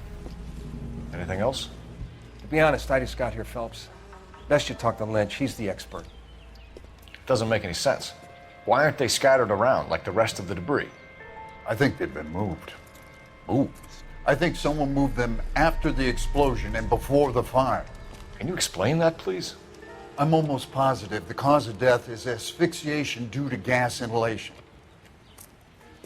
Anything else? To be honest, I just got here, Phelps. Best you talk to Lynch. He's the expert. Doesn't make any sense. Why aren't they scattered around like the rest of the debris? I think they've been moved. Moved? I think someone moved them after the explosion and before the fire. Can you explain that, please? I'm almost positive the cause of death is asphyxiation due to gas inhalation.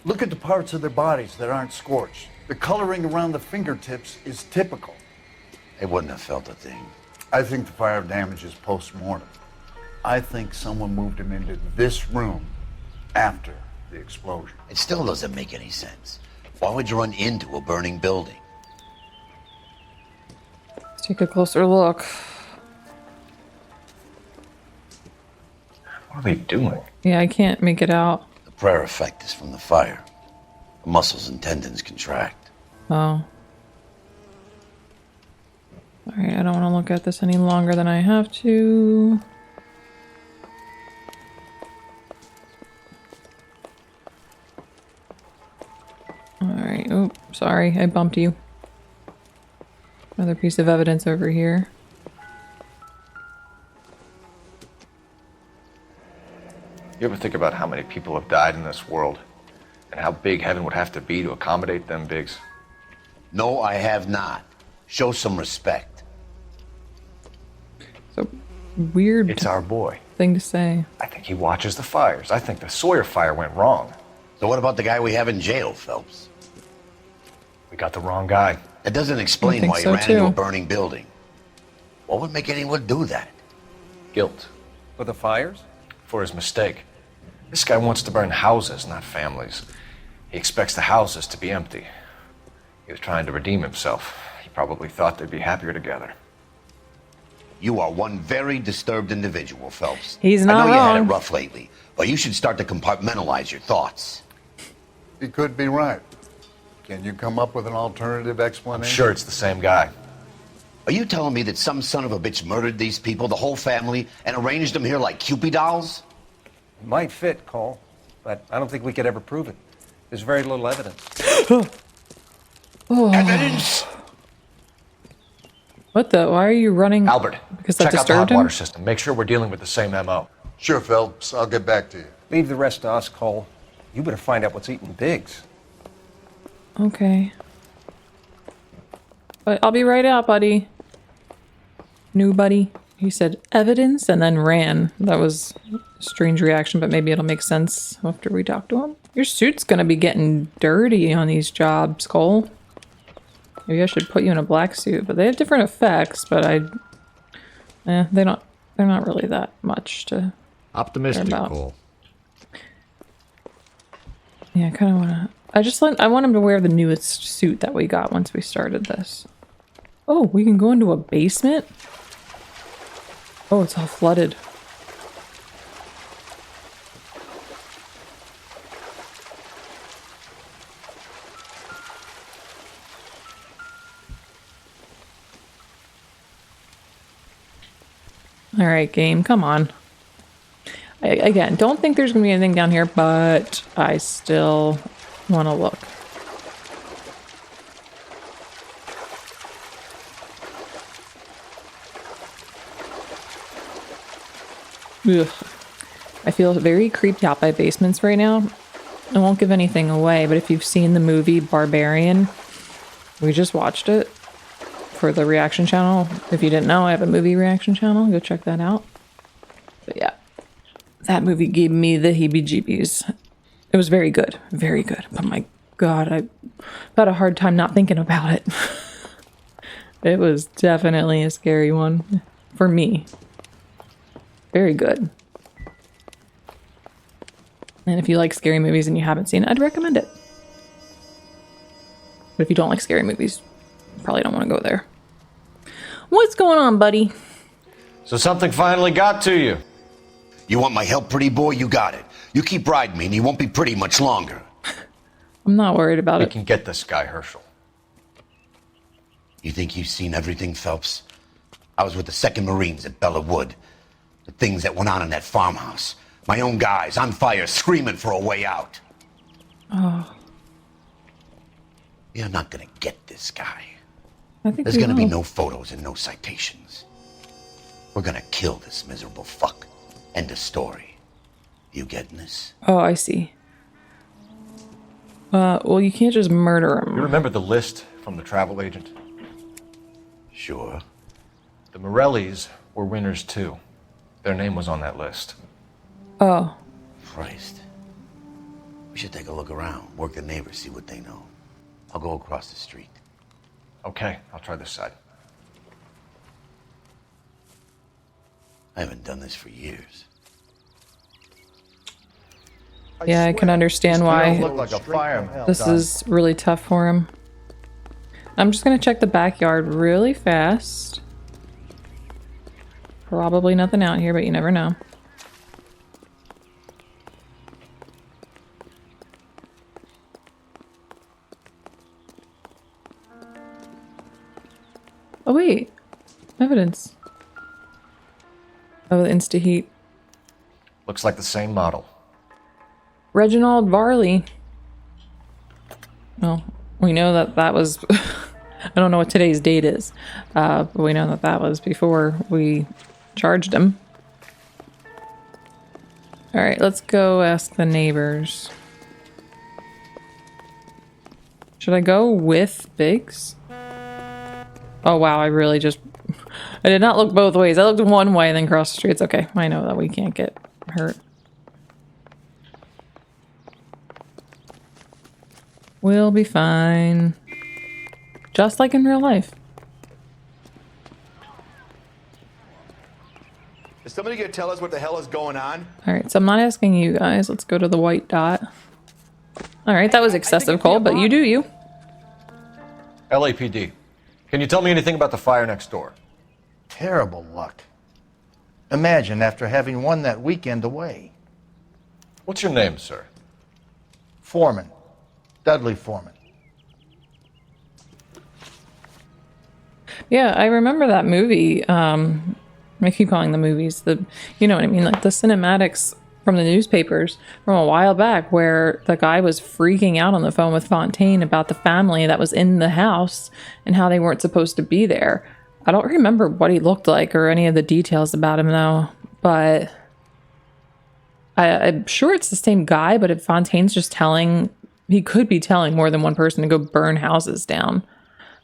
Look at the parts of their bodies that aren't scorched. The coloring around the fingertips is typical. They wouldn't have felt a thing. I think the fire damage is post-mortem. I think someone moved him into this room after the explosion. It still doesn't make any sense. Why would you run into a burning building? Let's take a closer look. What are they doing? Yeah, I can't make it out. The prayer effect is from the fire. The muscles and tendons contract. Oh. Alright, I don't want to look at this any longer than I have to. Alright, oh, sorry, I bumped you. Another piece of evidence over here. You ever think about how many people have died in this world? And how big heaven would have to be to accommodate them bigs? No, I have not. Show some respect. So weird. It's our boy. Thing to say. I think he watches the fires. I think the Sawyer fire went wrong. So what about the guy we have in jail, Phelps? We got the wrong guy. That doesn't explain why you ran into a burning building. What would make anyone do that? Guilt. For the fires? For his mistake. This guy wants to burn houses, not families. He expects the houses to be empty. He was trying to redeem himself. He probably thought they'd be happier together. You are one very disturbed individual, Phelps. He's not I know you had wrong. it rough lately, but you should start to compartmentalize your thoughts. He could be right. Can you come up with an alternative I'm explanation? sure it's the same guy. Are you telling me that some son of a bitch murdered these people, the whole family, and arranged them here like Cupid dolls? It might fit, Cole, but I don't think we could ever prove it. There's very little evidence. Oh. Evidence? What the? Why are you running? Albert, Because that check out the disturbed hot water him? system. Make sure we're dealing with the same MO. Sure, Phelps. I'll get back to you. Leave the rest to us, Cole. You better find out what's eating Biggs. Okay. But I'll be right out, buddy. New buddy. He said evidence and then ran. That was a strange reaction, but maybe it'll make sense after we talk to him. Your suit's gonna be getting dirty on these jobs, Cole. Maybe I should put you in a black suit, but they have different effects, but they're not really that much to Optimistic, care about. Cole. Yeah, I kind of want to... I want him to wear the newest suit that we got once we started this. Oh, we can go into a basement? Oh, it's all flooded. Alright, game, come on. Again, don't think there's going to be anything down here, but I still want to look. Ugh. I feel very creeped out by basements right now. I won't give anything away, but if you've seen the movie Barbarian, we just watched it for the reaction channel. If you didn't know, I have a movie reaction channel. Go check that out. But yeah, that movie gave me the heebie-jeebies. It was very good. Very good. But my God, I had a hard time not thinking about it. It was definitely a scary one. For me. Very good. And if you like scary movies and you haven't seen it, I'd recommend it. But if you don't like scary movies, you probably don't want to go there. What's going on, buddy? So something finally got to you. You want my help, pretty boy? You got it. You keep riding me and you won't be pretty much longer. I'm not worried about We it. can get this guy, Herschel. You think you've seen everything, Phelps? I was with the 2nd Marines at Bella Wood. The things that went on in that farmhouse. My own guys on fire, screaming for a way out. Oh. You're not gonna get this guy. I think There's we gonna be will. no photos and no citations. We're gonna kill this miserable fuck. End of story. You getting this? Oh, I see. Well, you can't just murder him. You remember the list from the travel agent? Sure. The Morellis were winners too. Their name was on that list. Oh. Christ. We should take a look around, work the neighbors, see what they know. I'll go across the street. Okay, I'll try this side. I haven't done this for years. Yeah, I can understand why Look like a fire. this is really tough for him. I'm just gonna check the backyard really fast. Probably nothing out here, but you never know. Oh wait, evidence. Oh, the insta-heat. Looks like the same model. Reginald Varley. Well, we know that that was... I don't know what today's date is, but we know that that was before we charged him. Alright, let's go ask the neighbors. Should I go with Biggs? Oh wow, I really just... I did not look both ways. I looked one way and then crossed the street. It's okay. I know that we can't get hurt. We'll be fine. Just like in real life. Is somebody gonna tell us what the hell is going on? Alright, so I'm not asking you guys. Let's go to the white dot. Alright, that was excessive, Cole, but you do you. LAPD. Can you tell me anything about the fire next door? Terrible luck. Imagine after having won that weekend away. What's your name, sir? Foreman. Dudley Foreman. Yeah, I remember that movie. I keep calling the movies the, you know what I mean, like the cinematics from the newspapers from a while back where the guy was freaking out on the phone with Fontaine about the family that was in the house and how they weren't supposed to be there. I don't remember what he looked like or any of the details about him though, but I'm sure it's the same guy, but if Fontaine's just telling, he could be telling more than one person to go burn houses down.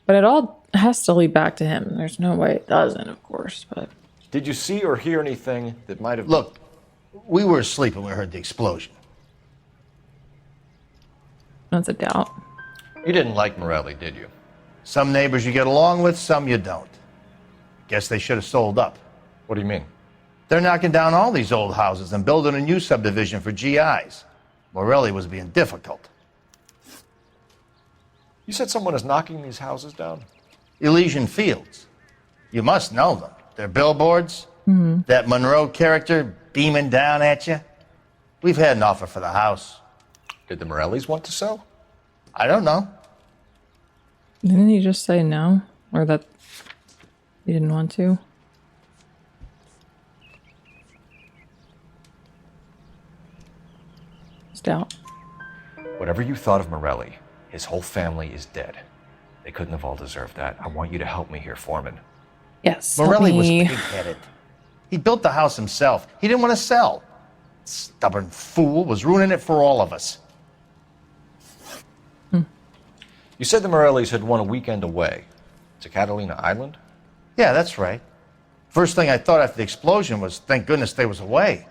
But it all has to lead back to him. There's no way it doesn't, of course, but... Did you see or hear anything that might have... Look, we were asleep when we heard the explosion. That's a doubt. You didn't like Morelli, did you? Some neighbors you get along with, some you don't. Guess they should have sold up. What do you mean? They're knocking down all these old houses and building a new subdivision for GIs. Morelli was being difficult. You said someone is knocking these houses down? Elysian Fields. You must know them. They're billboards. That Monroe character beaming down at you. We've had an offer for the house. Did the Morellis want to sell? I don't know. Didn't he just say no? Or that he didn't want to? Stout. Whatever you thought of Morelli, his whole family is dead. They couldn't have all deserved that. I want you to help me here, Foreman. Yes. Morelli help was me. pig-headed. He built the house himself. He didn't want to sell. Stubborn fool was ruining it for all of us. You said the Morellis had won a weekend away to Catalina Island? Yeah, that's right. First thing I thought after the explosion was, thank goodness they was away.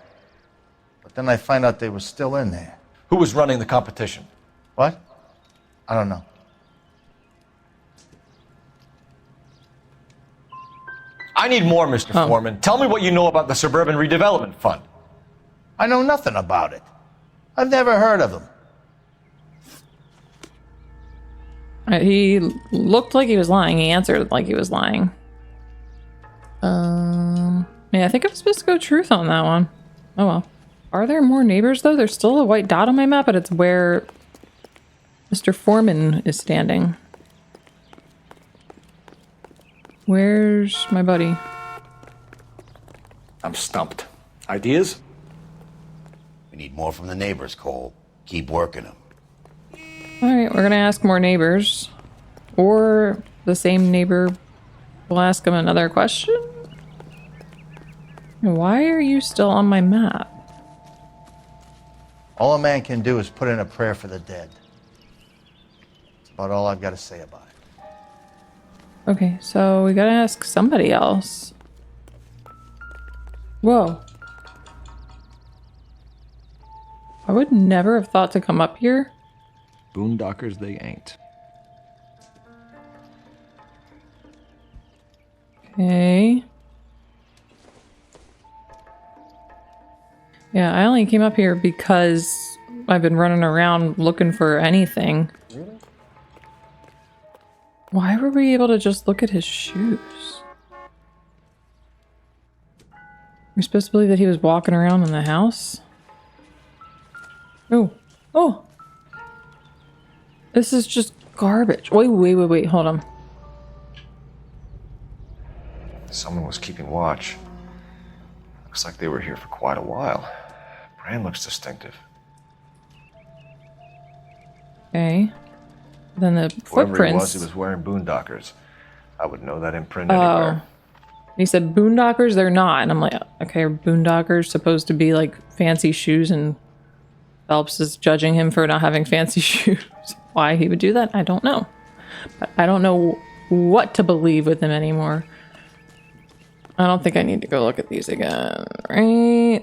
But then I find out they were still in there. Who was running the competition? What? I don't know. I need more, Mr. Foreman. Tell me what you know about the Suburban Redevelopment Fund. I know nothing about it. I've never heard of them. He looked like he was lying. He answered like he was lying. Yeah, I think I'm supposed to go truth on that one. Oh well. Are there more neighbors though? There's still a white dot on my map, but it's where Mr. Foreman is standing. Where's my buddy? I'm stumped. Ideas? We need more from the neighbors, Cole. Keep working them. Alright, we're gonna ask more neighbors. Or the same neighbor will ask him another question? Why are you still on my map? All a man can do is put in a prayer for the dead. That's about all I've got to say about it. Okay, so we gotta ask somebody else. Whoa. I would never have thought to come up here. Boondockers they ain't. Okay. Yeah, I only came up here because I've been running around looking for anything. Really? Why were we able to just look at his shoes? We're supposed to believe that he was walking around in the house? Oh. Oh! This is just garbage. Wait, hold on. Someone was keeping watch. Looks like they were here for quite a while. Brand looks distinctive. Okay. Then the Whoever he footprints. was wearing boondockers. I would know that imprint anywhere. He said boondockers, they're not. And I'm like, okay, are boondockers supposed to be like fancy shoes? And Phelps is judging him for not having fancy shoes. Why he would do that, I don't know. But I don't know what to believe with him anymore. I don't think I need to go look at these again, right?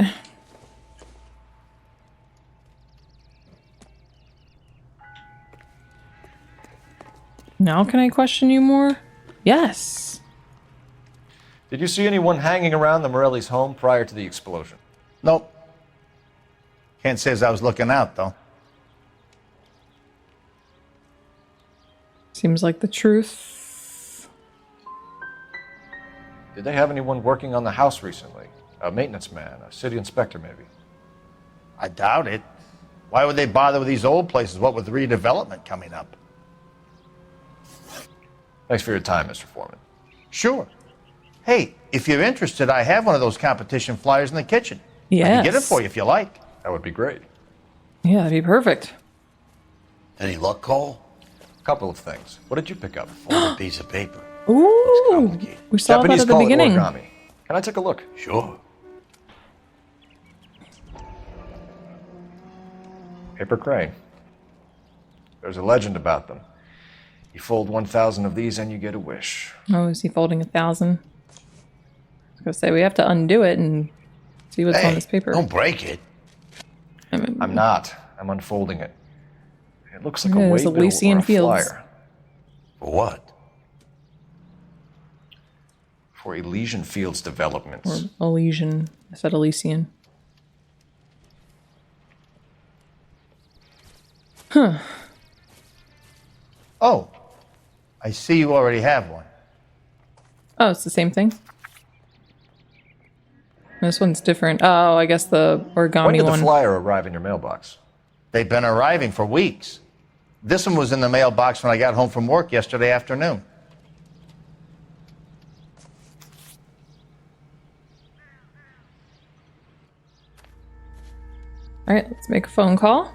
Now can I question you more? Yes. Did you see anyone hanging around the Morellis' home prior to the explosion? Nope. Can't say as I was looking out, though. Seems like the truth. Did they have anyone working on the house recently? A maintenance man, a city inspector maybe? I doubt it. Why would they bother with these old places, what with redevelopment coming up? Thanks for your time, Mr. Foreman. Sure. Hey, if you're interested, I have one of those competition flyers in the kitchen. Yes. I can get it for you if you like. That would be great. Yeah, that'd be perfect. Any luck, Cole? A couple of things. What did you pick up? Fold a piece of paper. Ooh, we saw Japanese that at the call it beginning. origami. Can I take a look? Sure. Paper crane. There's a legend about them. You fold 1,000 of these and you get a wish. Oh, is he folding 1,000? I was gonna say we have to undo it and see what's on this paper. Don't break it. I'm not. I'm unfolding it. It looks like It a is waybill Elysian or a Fields. flyer. For what? For Elysian Fields Developments. Or Elysian. I said Elysian. Huh. Oh, I see you already have one. Oh, it's the same thing? This one's different. Oh, I guess the origami When did one. the flyer arrive in your mailbox? They've been arriving for weeks. This one was in the mailbox when I got home from work yesterday afternoon. All right, let's make a phone call.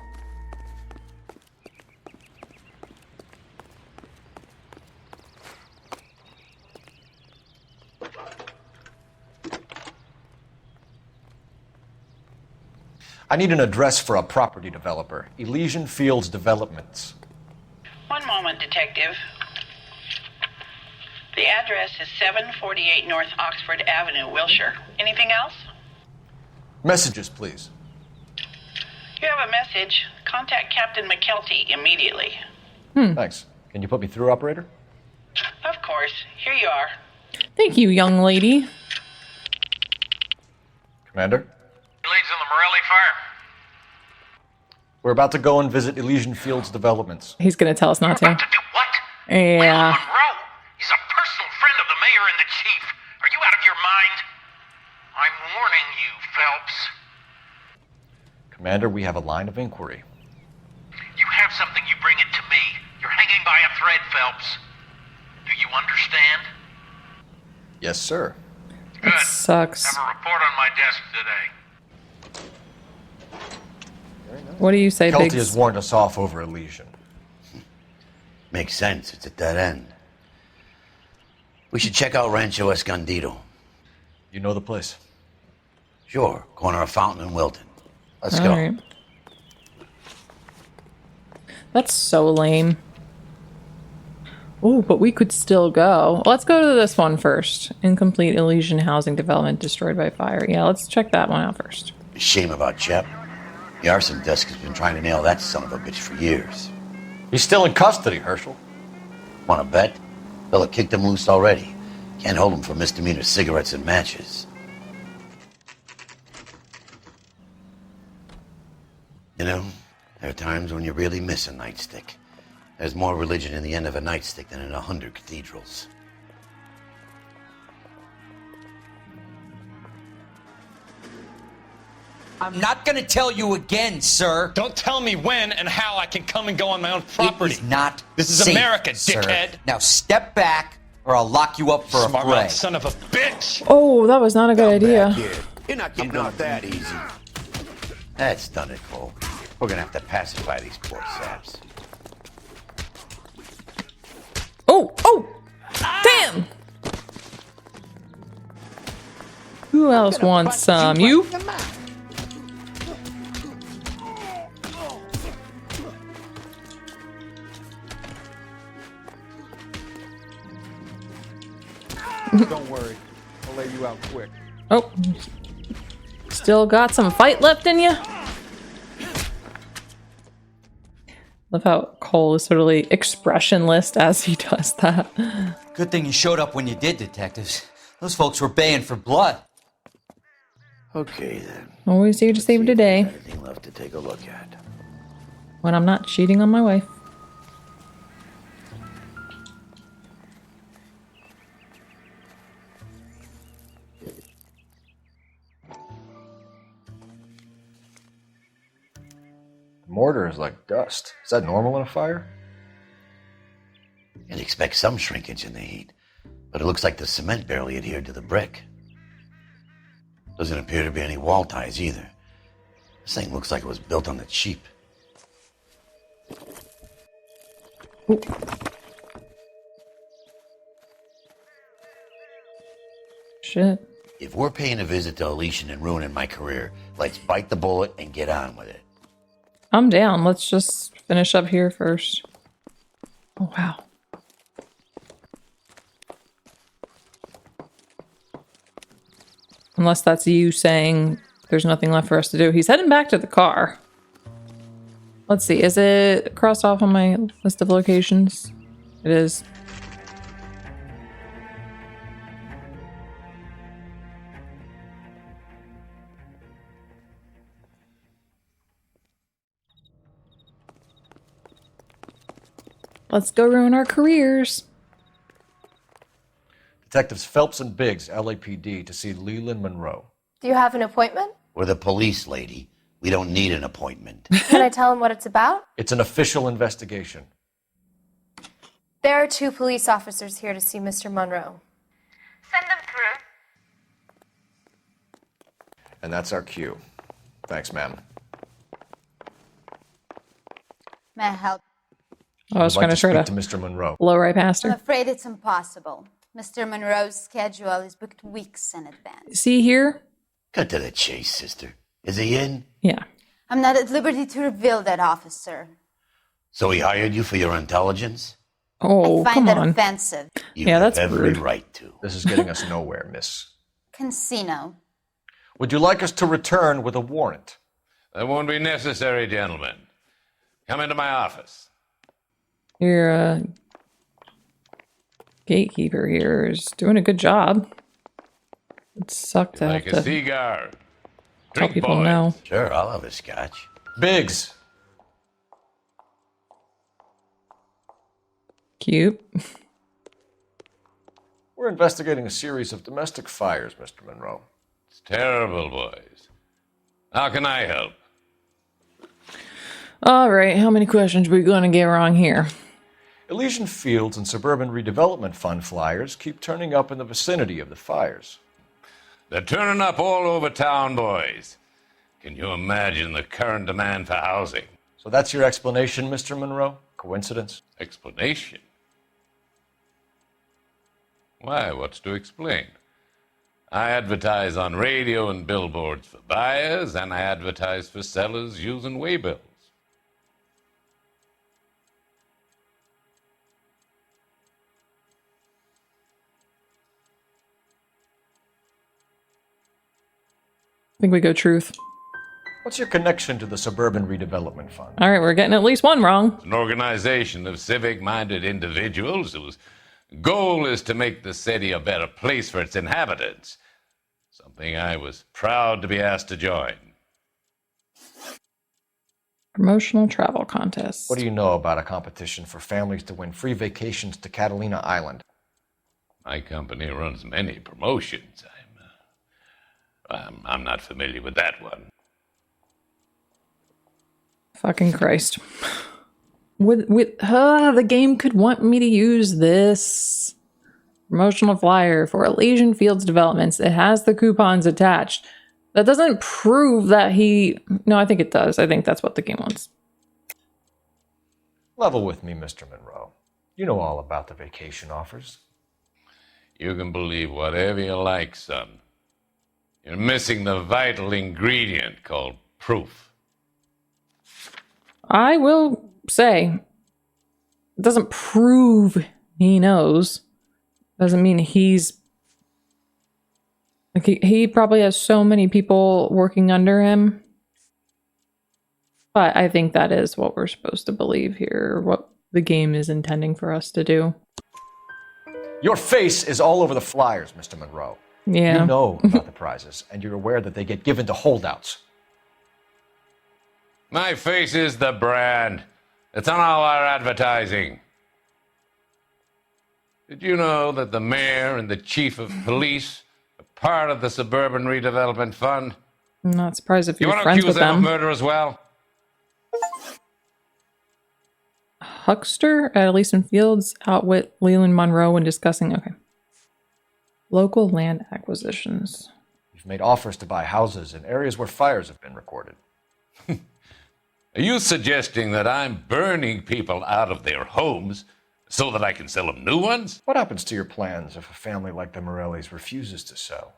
I need an address for a property developer. Elysian Fields Developments. One moment, Detective. The address is 748 North Oxford Avenue, Wilshire. Anything else? Messages, please. You have a message. Contact Captain McKelty immediately. Thanks. Can you put me through, operator? Of course. Here you are. Thank you, young lady. Commander? Leads in the Morelli fire. We're about to go and visit Elysian Fields Developments. He's gonna tell us not to. What? Yeah. Monroe? He's a personal friend of the mayor and the chief. Are you out of your mind? I'm warning you, Phelps. Commander, we have a line of inquiry. You have something, you bring it to me. You're hanging by a thread, Phelps. Do you understand? Yes, sir. Good. That sucks. Have a report on my desk today. What do you say, Kelty Biggs? has warned us off over Elysian. Makes sense. It's at that end. We should check out Rancho Escondido. You know the place? Sure. Corner of Fountain and Wilton. Let's All go. right. That's so lame. Oh, but we could still go. Let's go to this one first. Incomplete Elysian housing development destroyed by fire. Yeah, let's check that one out first. Shame about Shep. The arson desk has been trying to nail that son of a bitch for years. He's still in custody, Herschel. Want to bet? Fella kicked him loose already. Can't hold him for misdemeanor cigarettes and matches. You know, there are times when you really miss a nightstick. There's more religion in the end of a nightstick than in 100 cathedrals. I'm not gonna tell you again, sir. Don't tell me when and how I can come and go on my own property. It is not This is safe, America, sir. dickhead. Now step back, or I'll lock you up for a Smart fray. mouth son of a bitch. Oh, that was not a good idea. You're not getting off that easy. That's done it, Cole. We're gonna have to pacify these poor saps. Oh, oh, damn. Who else wants some? You? Don't worry. I'll lay you out quick. Oh. Still got some fight left in you? Love how Cole is totally expressionless as he does that. Good thing you showed up when you did, detectives. Those folks were baying for blood. Okay, then. Always here to save the day. Anything left to take a look at? When I'm not cheating on my wife. The mortar is like dust. Is that normal in a fire? You'd expect some shrinkage in the heat, but it looks like the cement barely adhered to the brick. Doesn't appear to be any wall ties either. This thing looks like it was built on the cheap. Ooh. Shit. If we're paying a visit to Elysian and ruining my career, let's bite the bullet and get on with it. I'm down. Let's just finish up here first. Oh, wow. Unless that's you saying there's nothing left for us to do. He's heading back to the car. Let's see. Is it crossed off on my list of locations? It is. let's go ruin our careers. Detectives Phelps and Biggs, LAPD, to see Leland Monroe. Do you have an appointment? We're the police, lady. We don't need an appointment. Can I tell him what it's about? It's an official investigation. There are 2 police officers here to see Mr. Monroe. Send them through. And that's our cue. Thanks, ma'am. May I help? I was trying to try to Mr. Monroe. blow right past I'm her. afraid it's impossible. Mr. Monroe's schedule is booked weeks in advance. See here? Cut to the chase, sister. Is he in? Yeah. I'm not at liberty to reveal that, officer. So he hired you for your intelligence? Oh, I find come that on. offensive. You Yeah, have that's every rude. right to. This is getting us nowhere, miss. Casino. Would you like us to return with a warrant? That won't be necessary, gentlemen. Come into my office. Your gatekeeper here is doing a good job. It sucked to have Like a to cigar. tell Drink, people boys. no. Sure, I'll have a scotch. Biggs. Cute. We're investigating a series of domestic fires, Mr. Monroe. It's terrible, boys. How can I help? All right, how many questions are we going to get wrong here? Elysian Fields and Suburban Redevelopment Fund flyers keep turning up in the vicinity of the fires. They're turning up all over town, boys. Can you imagine the current demand for housing? So that's your explanation, Mr. Monroe? Coincidence? Explanation? Why, what's to explain? I advertise on radio and billboards for buyers, and I advertise for sellers using waybills. I think we go truth. What's your connection to the Suburban Redevelopment Fund? All right, we're getting at least one wrong. It's an organization of civic-minded individuals whose goal is to make the city a better place for its inhabitants. Something I was proud to be asked to join. Promotional travel contest. What do you know about a competition for families to win free vacations to Catalina Island? My company runs many promotions. I'm not familiar with that one. Fucking Christ. The game could want me to use this promotional flyer for Elysian Fields developments. It has the coupons attached. That doesn't prove that he... No, I think it does. I think that's what the game wants. Level with me, Mr. Monroe. You know all about the vacation offers. You can believe whatever you like, son. You're missing the vital ingredient called proof. I will say, it doesn't prove he knows. Doesn't mean he's... Like he probably has so many people working under him. But I think that is what we're supposed to believe here, what the game is intending for us to do. Your face is all over the flyers, Mr. Monroe. Yeah. You know about the prizes, and you're aware that they get given to holdouts. My face is the brand. It's on all our advertising. Did you know that the mayor and the chief of police are part of the Suburban Redevelopment Fund? I'm not surprised if You you're want to friends accuse with them of them. murder as well? Huckster at Elysian Fields outwit Leland Monroe when discussing... Okay. Local land acquisitions. You've made offers to buy houses in areas where fires have been recorded. Are you suggesting that I'm burning people out of their homes so that I can sell them new ones? What happens to your plans if a family like the Morellis refuses to sell?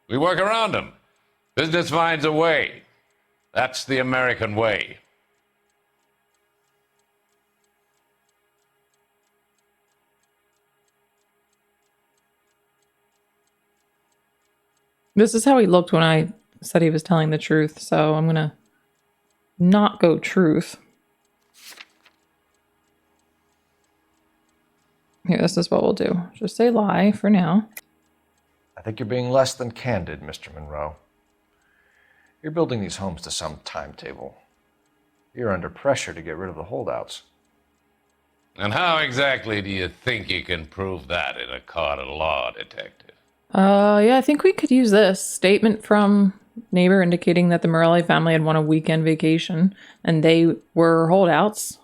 We work around them. Business finds a way. That's the American way. This is how he looked when I said he was telling the truth, so I'm gonna not go truth. Here, this is what we'll do. Just say lie for now. I think you're being less than candid, Mr. Monroe. You're building these homes to some timetable. You're under pressure to get rid of the holdouts. And how exactly do you think you can prove that in a court of law, Detective? Yeah, I think we could use this statement from neighbor indicating that the Morelli family had won a weekend vacation and they were holdouts.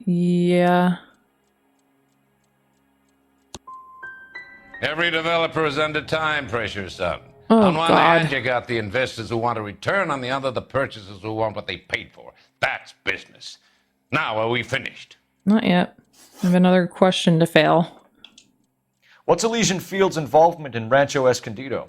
Yeah. Every developer is under time pressure, son. Oh, on one God. hand, you got the investors who want a return. On the other, the purchasers who want what they paid for. That's business. Now, are we finished? Not yet. I have another question to fail. What's Elysian Field's involvement in Rancho Escondido?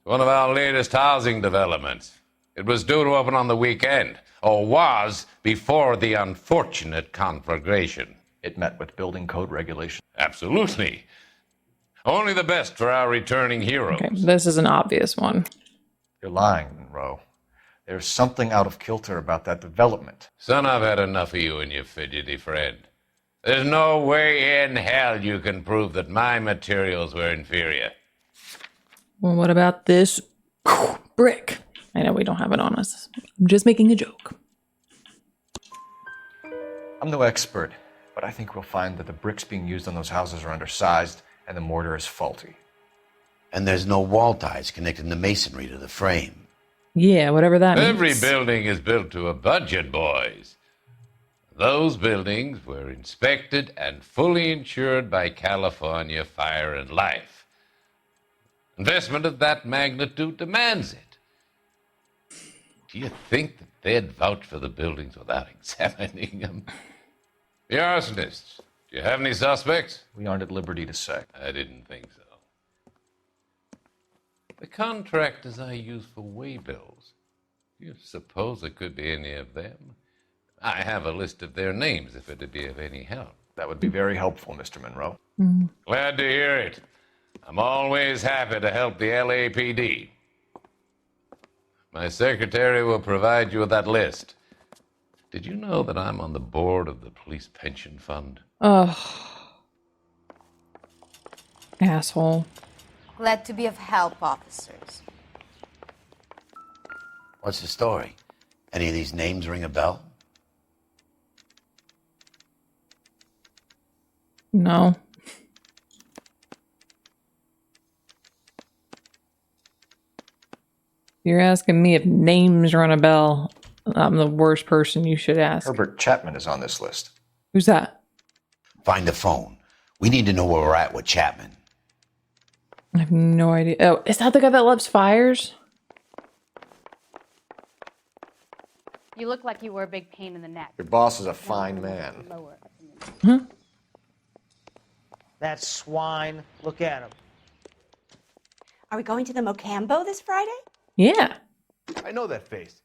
One of our latest housing developments. It was due to open on the weekend, or was before the unfortunate conflagration. It met with building code regulations. Absolutely. Only the best for our returning heroes. Okay, this is an obvious one. You're lying, Monroe. There's something out of kilter about that development. Son, I've had enough of you and your fidgety friend. There's no way in hell you can prove that my materials were inferior. Well, what about this brick? I know we don't have it on us. I'm just making a joke. I'm no expert, but I think we'll find that the bricks being used on those houses are undersized and the mortar is faulty. And there's no wall ties connecting the masonry to the frame. Yeah, whatever that means. Every building is built to a budget, boys. Those buildings were inspected and fully insured by California Fire and Life. Investment of that magnitude demands it. Do you think that they'd vouch for the buildings without examining them? The arsonists, do you have any suspects? We aren't at liberty to say. I didn't think so. The contractors I use for waybills, do you suppose it could be any of them? I have a list of their names if it'd be of any help. That would be very helpful, Mr. Monroe. Glad to hear it. I'm always happy to help the LAPD. My secretary will provide you with that list. Did you know that I'm on the board of the police pension fund? Ugh. Asshole. Glad to be of help, officers. What's the story? Any of these names ring a bell? No. You're asking me if names run a bell. I'm the worst person you should ask. Herbert Chapman is on this list. Who's that? Find the phone. We need to know where we're at with Chapman. I have no idea. Oh, is that the guy that loves fires? You look like you were a big pain in the neck. Your boss is a fine man. Huh? That swine. Look at him. Are we going to the Mocambo this Friday? Yeah. I know that face.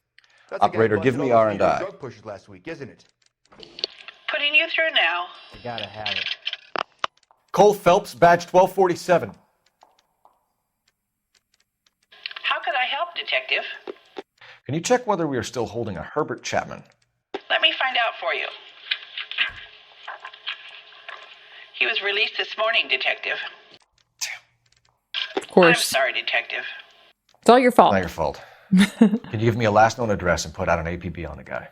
That's Operator, the guy give me busted all those R&I. drug pushers last week, isn't it? Putting you through now. You gotta have it. Cole Phelps, badge 1247. How could I help, Detective? Can you check whether we are still holding a Herbert Chapman? Let me find out for you. He was released this morning, Detective. Of course. I'm sorry, Detective. It's all your fault. Not your fault. Can you give me a last known address and put out an APB on the guy?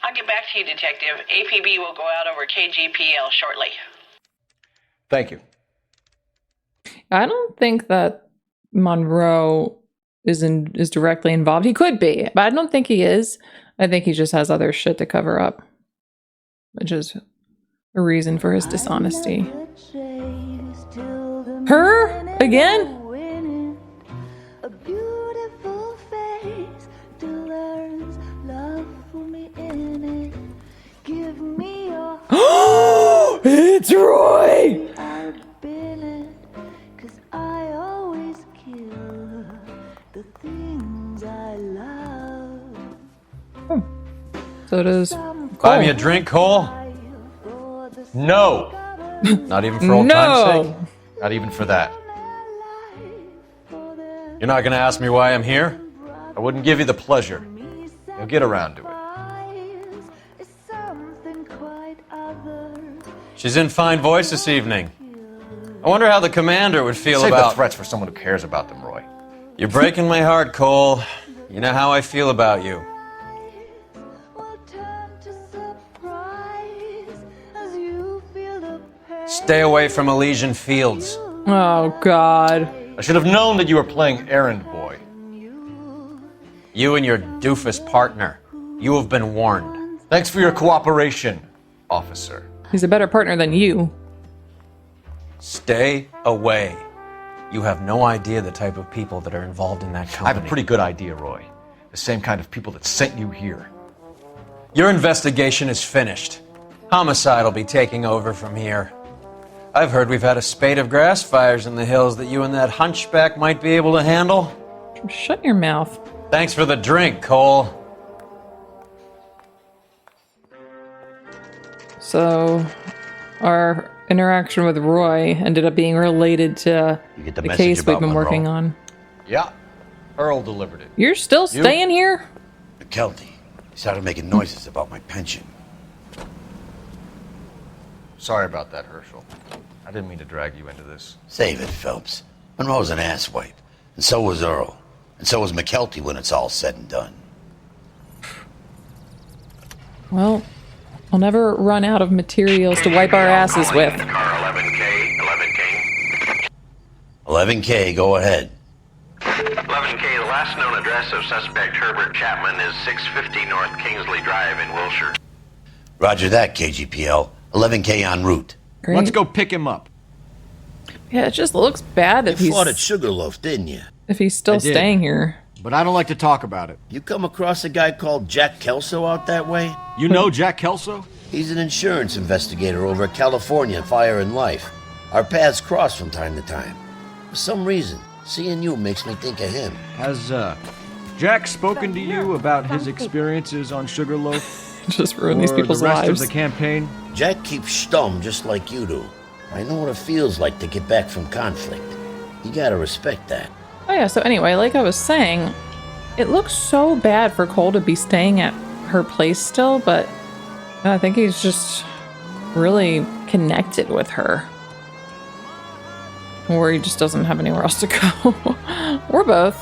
I'll get back to you, Detective. APB will go out over KGPL shortly. Thank you. I don't think that Monroe is directly involved. He could be, but I don't think he is. I think he just has other shit to cover up, which is a reason for his dishonesty. Her? Again? It's Roy! So does Cole. Buy me a drink, Cole? No! Not even for old No. time's sake? Not even for that. You're not gonna ask me why I'm here? I wouldn't give you the pleasure. You'll get around to it. She's in fine voice this evening. I wonder how the commander would feel Save about... the threats for someone who cares about them, Roy. You're breaking my heart, Cole. You know how I feel about you. Stay away from Elysian Fields. Oh, God. I should have known that you were playing errand boy. You and your doofus partner. You have been warned. Thanks for your cooperation, officer. He's a better partner than you. Stay away. You have no idea the type of people that are involved in that company. I have a pretty good idea, Roy. The same kind of people that sent you here. Your investigation is finished. Homicide will be taking over from here. I've heard we've had a spate of grass fires in the hills that you and that hunchback might be able to handle. Shut your mouth. Thanks for the drink, Cole. So, our interaction with Roy ended up being related to the case we've been working on. Yeah, Earl delivered it. You're still staying here? McKelty started making noises about my pension. Sorry about that, Herschel. I didn't mean to drag you into this. Save it, Phelps. Monroe's an asswipe, and so was Earl. And so was McKelty when it's all said and done. Well, we'll never run out of materials to wipe our asses with. Car 11K, 11K, go ahead. 11K, the last known address of suspect Herbert Chapman is 650 North Kingsley Drive in Wilshire. Roger that, KGPL. 11K en route. Great. Let's go pick him up. Yeah, it just looks bad that You fought at Sugarloaf, didn't you? if he's still staying here. But I don't like to talk about it. You come across a guy called Jack Kelso out that way? You know Jack Kelso? He's an insurance investigator over at California Fire and Life. Our paths cross from time to time. For some reason, seeing you makes me think of him. Has, Jack spoken to you about his experiences on Sugarloaf? Just ruin these people's the rest lives. of the campaign? Jack keeps stum just like you do. I know what it feels like to get back from conflict. You gotta respect that. Oh yeah, so anyway, like I was saying, it looks so bad for Cole to be staying at her place still, but I think he's just really connected with her. Or he just doesn't have anywhere else to go. Or both.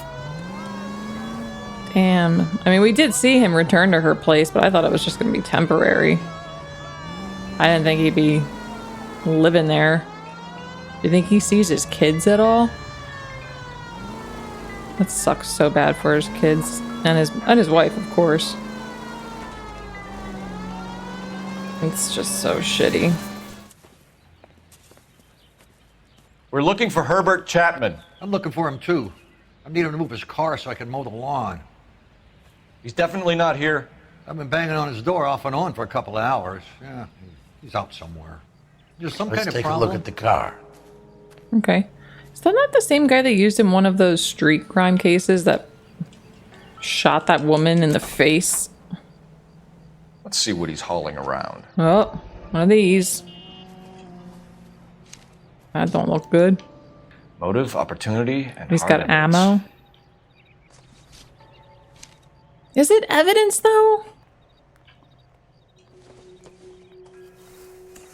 Damn. I mean, we did see him return to her place, but I thought it was just going to be temporary. I didn't think he'd be living there. Do you think he sees his kids at all? That sucks so bad for his kids and his wife, of course. It's just so shitty. We're looking for Herbert Chapman. I'm looking for him too. I need him to move his car so I can mow the lawn. He's definitely not here. I've been banging on his door off and on for a couple of hours. Yeah, he's out somewhere. Just some Let's kind of take problem. a look at the car. Okay. Is that not the same guy they used in one of those street crime cases that shot that woman in the face? Let's see what he's hauling around. Oh, one of these. That don't look good. Motive, opportunity, and He's hard got evidence. ammo. Is it evidence, though?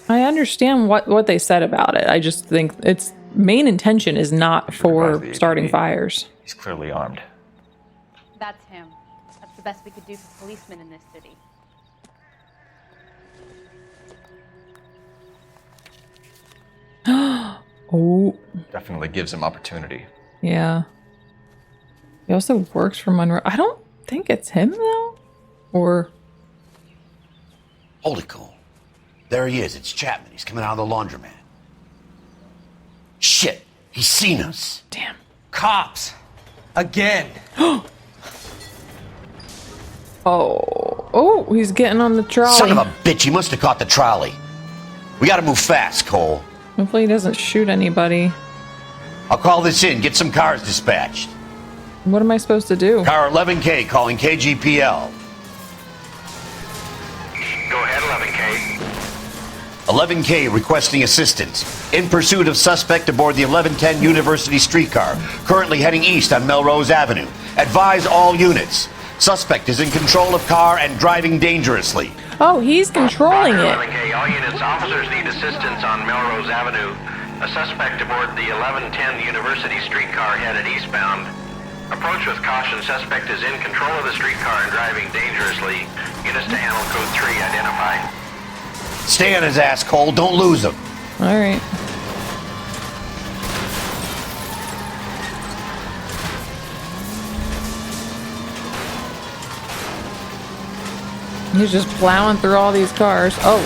I understand what they said about it. I just think its main intention is not for starting fires. He's clearly armed. That's him. That's the best we could do for policemen in this city. Oh. Definitely gives him opportunity. Yeah. He also works for Monroe. I don't think it's him, though. Or... Holy cool. There he is. It's Chapman. He's coming out of the laundromat. Shit. He's seen us. Damn. Cops. Again. Oh, he's getting on the trolley. Son of a bitch. He must have caught the trolley. We gotta move fast, Cole. Hopefully he doesn't shoot anybody. I'll call this in. Get some cars dispatched. What am I supposed to do? Car 11K calling KGPL. Go ahead, 11K. 11K requesting assistance. In pursuit of suspect aboard the 1110 University streetcar. Currently heading east on Melrose Avenue. Advise all units. Suspect is in control of car and driving dangerously. Oh, he's controlling it. 11K, all units, officers need assistance on Melrose Avenue. A suspect aboard the 1110 University streetcar headed eastbound. Approach with caution. Suspect is in control of the streetcar and driving dangerously. Units to animal code 3 identified. Stay on his ass, Cole. Don't lose him. All right. He's just plowing through all these cars. Oh.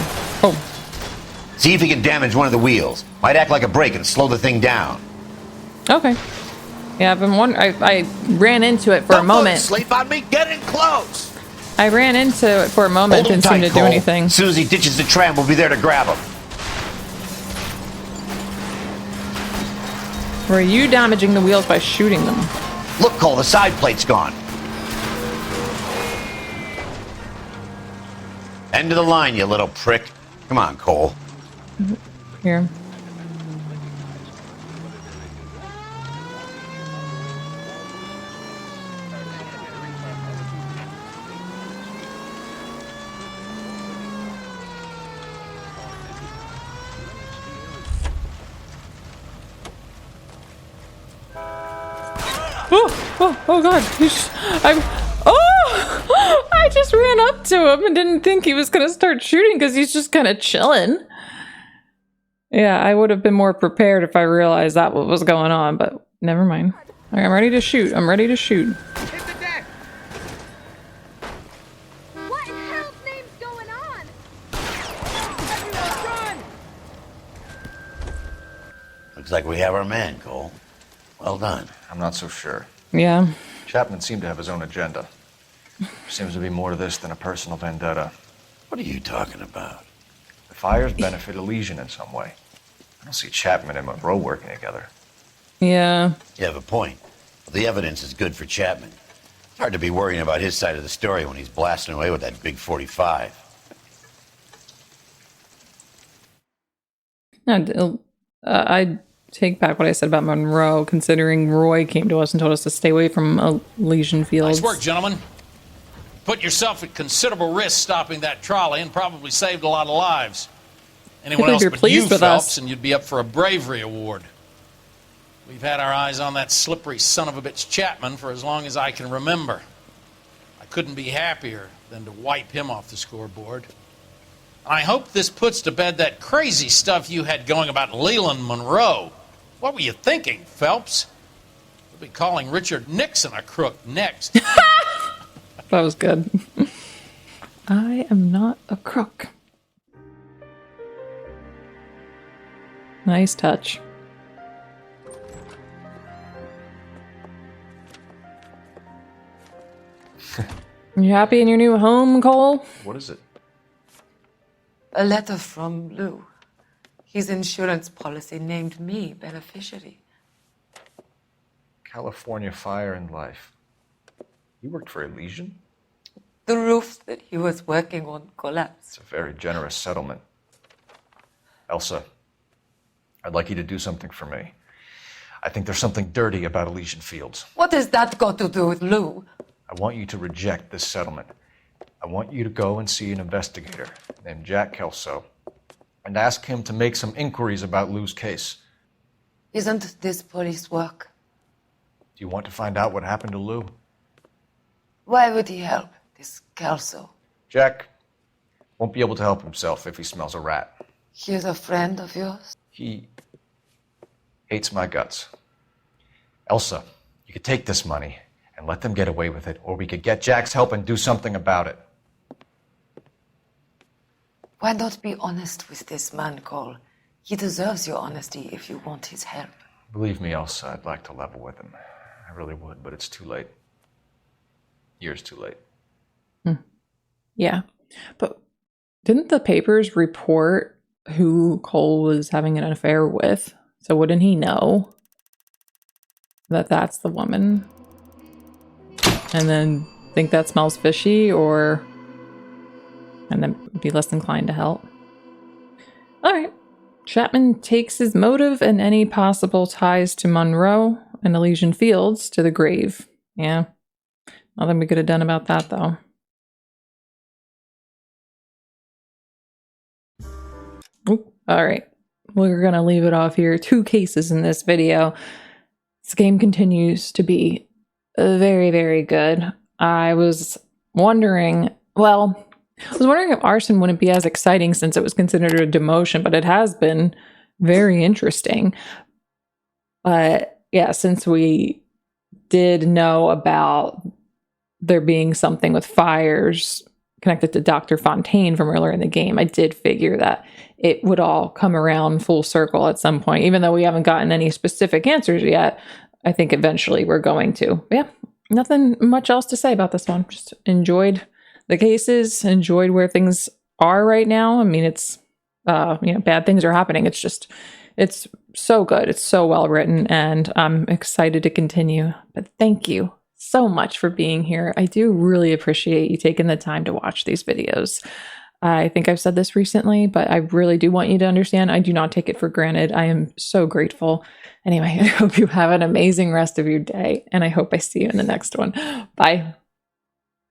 See if he can damage one of the wheels. Might act like a brake and slow the thing down. Okay. Yeah, I've been wondering. I ran into it for a moment. Sleep on me. Get in close. I ran into it for a moment. Hold him Didn't seem tight, to do Cole. anything. As soon as he ditches the tram, we'll be there to grab him. Were you damaging the wheels by shooting them? Look, Cole, the side plate's gone. End of the line, you little prick. Come on, Cole. Here. Oh God! I just ran up to him and didn't think he was gonna start shooting because he's just kind of chilling. Yeah, I would have been more prepared if I realized that what was going on, but never mind. All right, I'm ready to shoot. I'm ready to shoot. What in hell's name's going on? Looks like we have our man, Cole. Well done. I'm not so sure. Yeah. Chapman seemed to have his own agenda. There seems to be more to this than a personal vendetta. What are you talking about? The fires benefit Elysian in some way. I don't see Chapman and Monroe working together. Yeah. You have a point. Well, the evidence is good for Chapman. It's hard to be worrying about his side of the story when he's blasting away with that big 45. No, I take back what I said about Monroe, considering Roy came to us and told us to stay away from Elysian Fields. Nice work, gentlemen. Put yourself at considerable risk stopping that trolley and probably saved a lot of lives. Anyone else but you, Phelps, and you'd be up for a bravery award. We've had our eyes on that slippery son of a bitch Chapman for as long as I can remember. I couldn't be happier than to wipe him off the scoreboard. I hope this puts to bed that crazy stuff you had going about Leland Monroe. What were you thinking, Phelps? We'll be calling Richard Nixon a crook next. That was good. I am not a crook. Nice touch. You happy in your new home, Cole? What is it? A letter from Lou. His insurance policy named me beneficiary. California Fire and Life. You worked for Elysian? The roof that he was working on collapsed. It's a very generous settlement. Elsa, I'd like you to do something for me. I think there's something dirty about Elysian Fields. What has that got to do with Lou? I want you to reject this settlement. I want you to go and see an investigator named Jack Kelso and ask him to make some inquiries about Lou's case. Isn't this police work? Do you want to find out what happened to Lou? Why would he help, this Kelso? Jack won't be able to help himself if he smells a rat. He is a friend of yours? He hates my guts. Elsa, you could take this money and let them get away with it, or we could get Jack's help and do something about it. Why not be honest with this man, Cole? He deserves your honesty if you want his help. Believe me, Elsa, I'd like to level with him. I really would, but it's too late. Years too late. Yeah. But didn't the papers report who Cole was having an affair with? So wouldn't he know that that's the woman? And then think that smells fishy, or and then be less inclined to help. All right. Chapman takes his motive and any possible ties to Monroe and Elysian Fields to the grave. Yeah. Nothing we could have done about that, though. Oop. All right. We're going to leave it off here. 2 cases in this video. This game continues to be very, very good. I was wondering if Arson wouldn't be as exciting since it was considered a demotion, but it has been very interesting. But yeah, since we did know about there being something with fires connected to Dr. Fontaine from earlier in the game, I did figure that it would all come around full circle at some point. Even though we haven't gotten any specific answers yet, I think eventually we're going to. Yeah, nothing much else to say about this one. Just enjoyed the cases, enjoyed where things are right now. I mean, it's, bad things are happening. It's so good. It's so well written, and I'm excited to continue. But thank you so much for being here. I do really appreciate you taking the time to watch these videos. I think I've said this recently, but I really do want you to understand I do not take it for granted. I am so grateful. Anyway, I hope you have an amazing rest of your day, and I hope I see you in the next one. Bye.